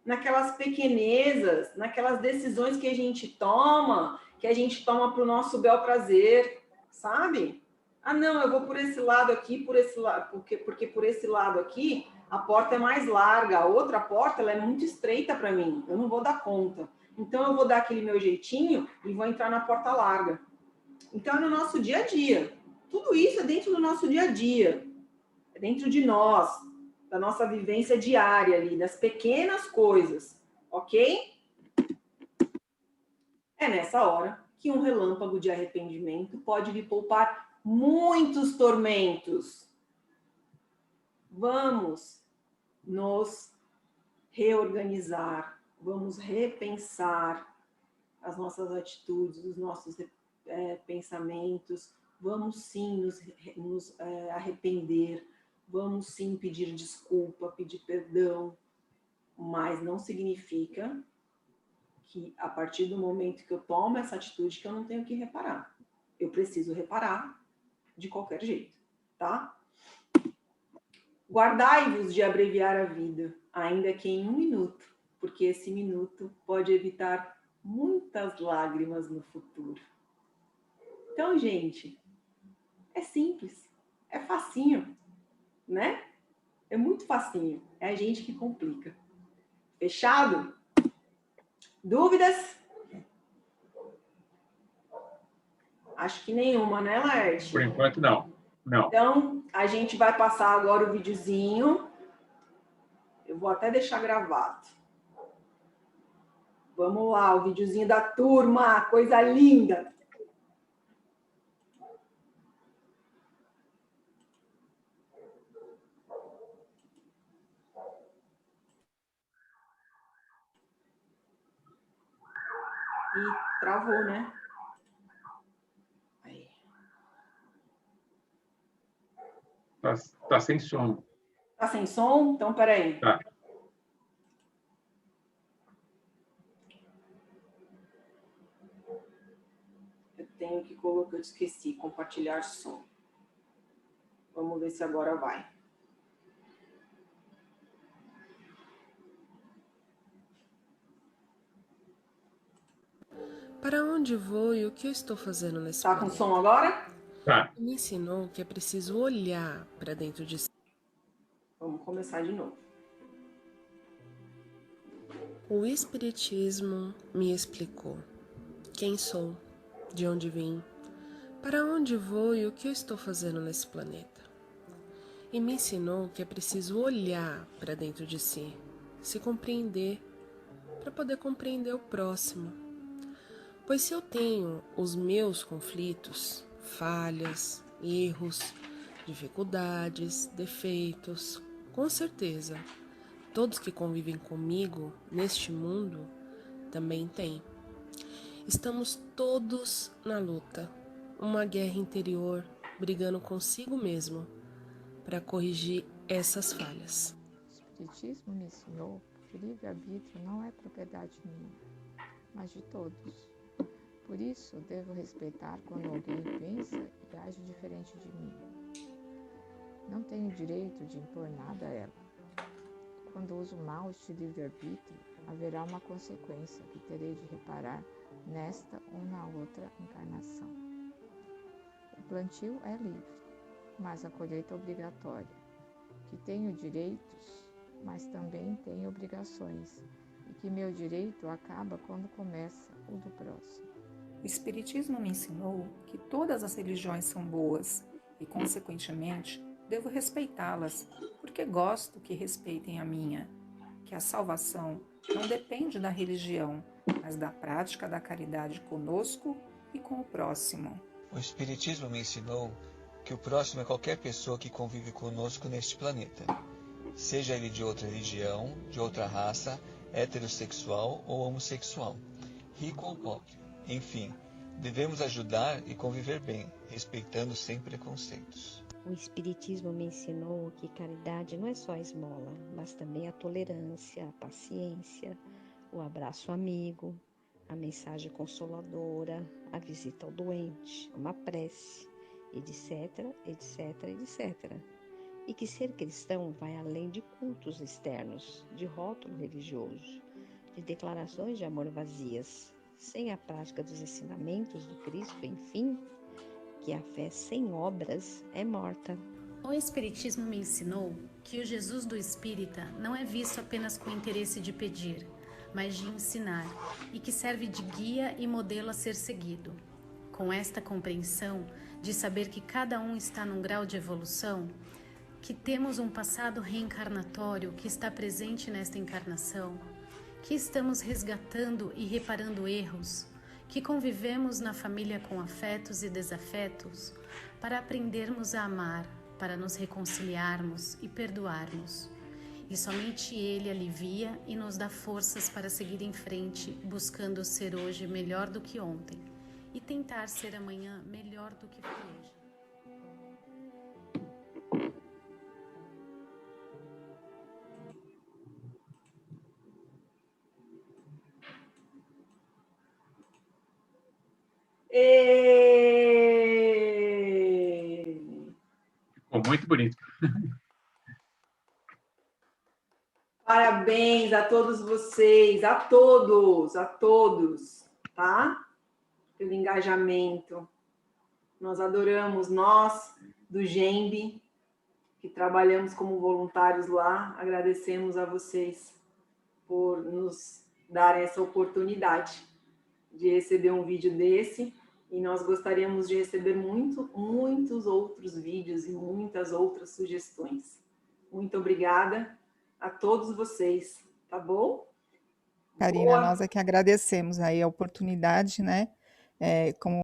Naquelas pequenezas, naquelas decisões que a gente toma para o nosso bel prazer, sabe? Ah, não, eu vou por esse lado aqui, por esse lado, porque por esse lado aqui a porta é mais larga, a outra porta ela é muito estreita para mim, eu não vou dar conta. Então eu vou dar aquele meu jeitinho e vou entrar na porta larga. Então é no nosso dia a dia. Tudo isso é dentro do nosso dia a dia, é dentro de nós, da nossa vivência diária ali, das pequenas coisas, ok? É nessa hora que um relâmpago de arrependimento pode lhe poupar muitos tormentos. Vamos nos reorganizar, vamos repensar as nossas atitudes, os nossos pensamentos, vamos sim nos arrepender, vamos sim pedir desculpa, pedir perdão, mas não significa que a partir do momento que eu tomo essa atitude que eu não tenho que reparar. Eu preciso reparar de qualquer jeito, tá? Guardai-vos de abreviar a vida, ainda que em 1 minuto, porque esse minuto pode evitar muitas lágrimas no futuro. Então, gente, é simples, é facinho, né? É muito facinho, é a gente que complica. Fechado? Dúvidas? Acho que nenhuma, né, Laerte? Por enquanto, não. Não. Então, a gente vai passar agora o videozinho. Eu vou até deixar gravado. Vamos lá, o videozinho da turma, coisa linda. E travou, né? Aí. Tá sem som. Tá sem som? Então, peraí. Tá. Eu tenho que colocar, eu esqueci, compartilhar som. Vamos ver se agora vai. Para onde vou e o que eu estou fazendo nesse Tá planeta? com som agora? Tá. Me ensinou que é preciso olhar para dentro de si. Vamos começar de novo. O Espiritismo me explicou quem sou, de onde vim, para onde vou e o que eu estou fazendo nesse planeta. E me ensinou que é preciso olhar para dentro de si, se compreender, para poder compreender o próximo. Pois se eu tenho os meus conflitos, falhas, erros, dificuldades, defeitos, com certeza, todos que convivem comigo neste mundo também têm. Estamos todos na luta, uma guerra interior, brigando consigo mesmo para corrigir essas falhas. O Espiritismo me ensinou que o livre-arbítrio não é propriedade minha, mas de todos. Por isso, devo respeitar quando alguém pensa e age diferente de mim. Não tenho direito de impor nada a ela. Quando uso mal este livre-arbítrio, haverá uma consequência que terei de reparar nesta ou na outra encarnação. O plantio é livre, mas a colheita é obrigatória. Que tenho direitos, mas também tenho obrigações, e que meu direito acaba quando começa o do próximo. O Espiritismo me ensinou que todas as religiões são boas e, consequentemente, devo respeitá-las, porque gosto que respeitem a minha, que a salvação não depende da religião, mas da prática da caridade conosco e com o próximo. O Espiritismo me ensinou que o próximo é qualquer pessoa que convive conosco neste planeta, seja ele de outra religião, de outra raça, heterossexual ou homossexual, rico ou pobre. Enfim, devemos ajudar e conviver bem, respeitando sem preconceitos. O Espiritismo me ensinou que caridade não é só a esmola, mas também a tolerância, a paciência, o abraço amigo, a mensagem consoladora, a visita ao doente, uma prece etc, etc, etc. E que ser cristão vai além de cultos externos, de rótulo religioso, de declarações de amor vazias, sem a prática dos ensinamentos do Cristo, enfim, que a fé sem obras é morta. O Espiritismo me ensinou que o Jesus do Espírita não é visto apenas com o interesse de pedir, mas de ensinar, e que serve de guia e modelo a ser seguido. Com esta compreensão de saber que cada um está num grau de evolução, que temos um passado reencarnatório que está presente nesta encarnação, que estamos resgatando e reparando erros, que convivemos na família com afetos e desafetos, para aprendermos a amar, para nos reconciliarmos e perdoarmos. E somente Ele alivia e nos dá forças para seguir em frente, buscando ser hoje melhor do que ontem e tentar ser amanhã melhor do que foi hoje. Ficou muito bonito. Parabéns a todos vocês, a todos, tá? Pelo engajamento. Nós adoramos, nós do GEMB, que trabalhamos como voluntários lá, agradecemos a vocês por nos darem essa oportunidade de receber um vídeo desse, e nós gostaríamos de receber muitos outros vídeos e muitas outras sugestões. Muito obrigada a todos vocês, tá bom? Karina, nós é que agradecemos aí a oportunidade, né? Como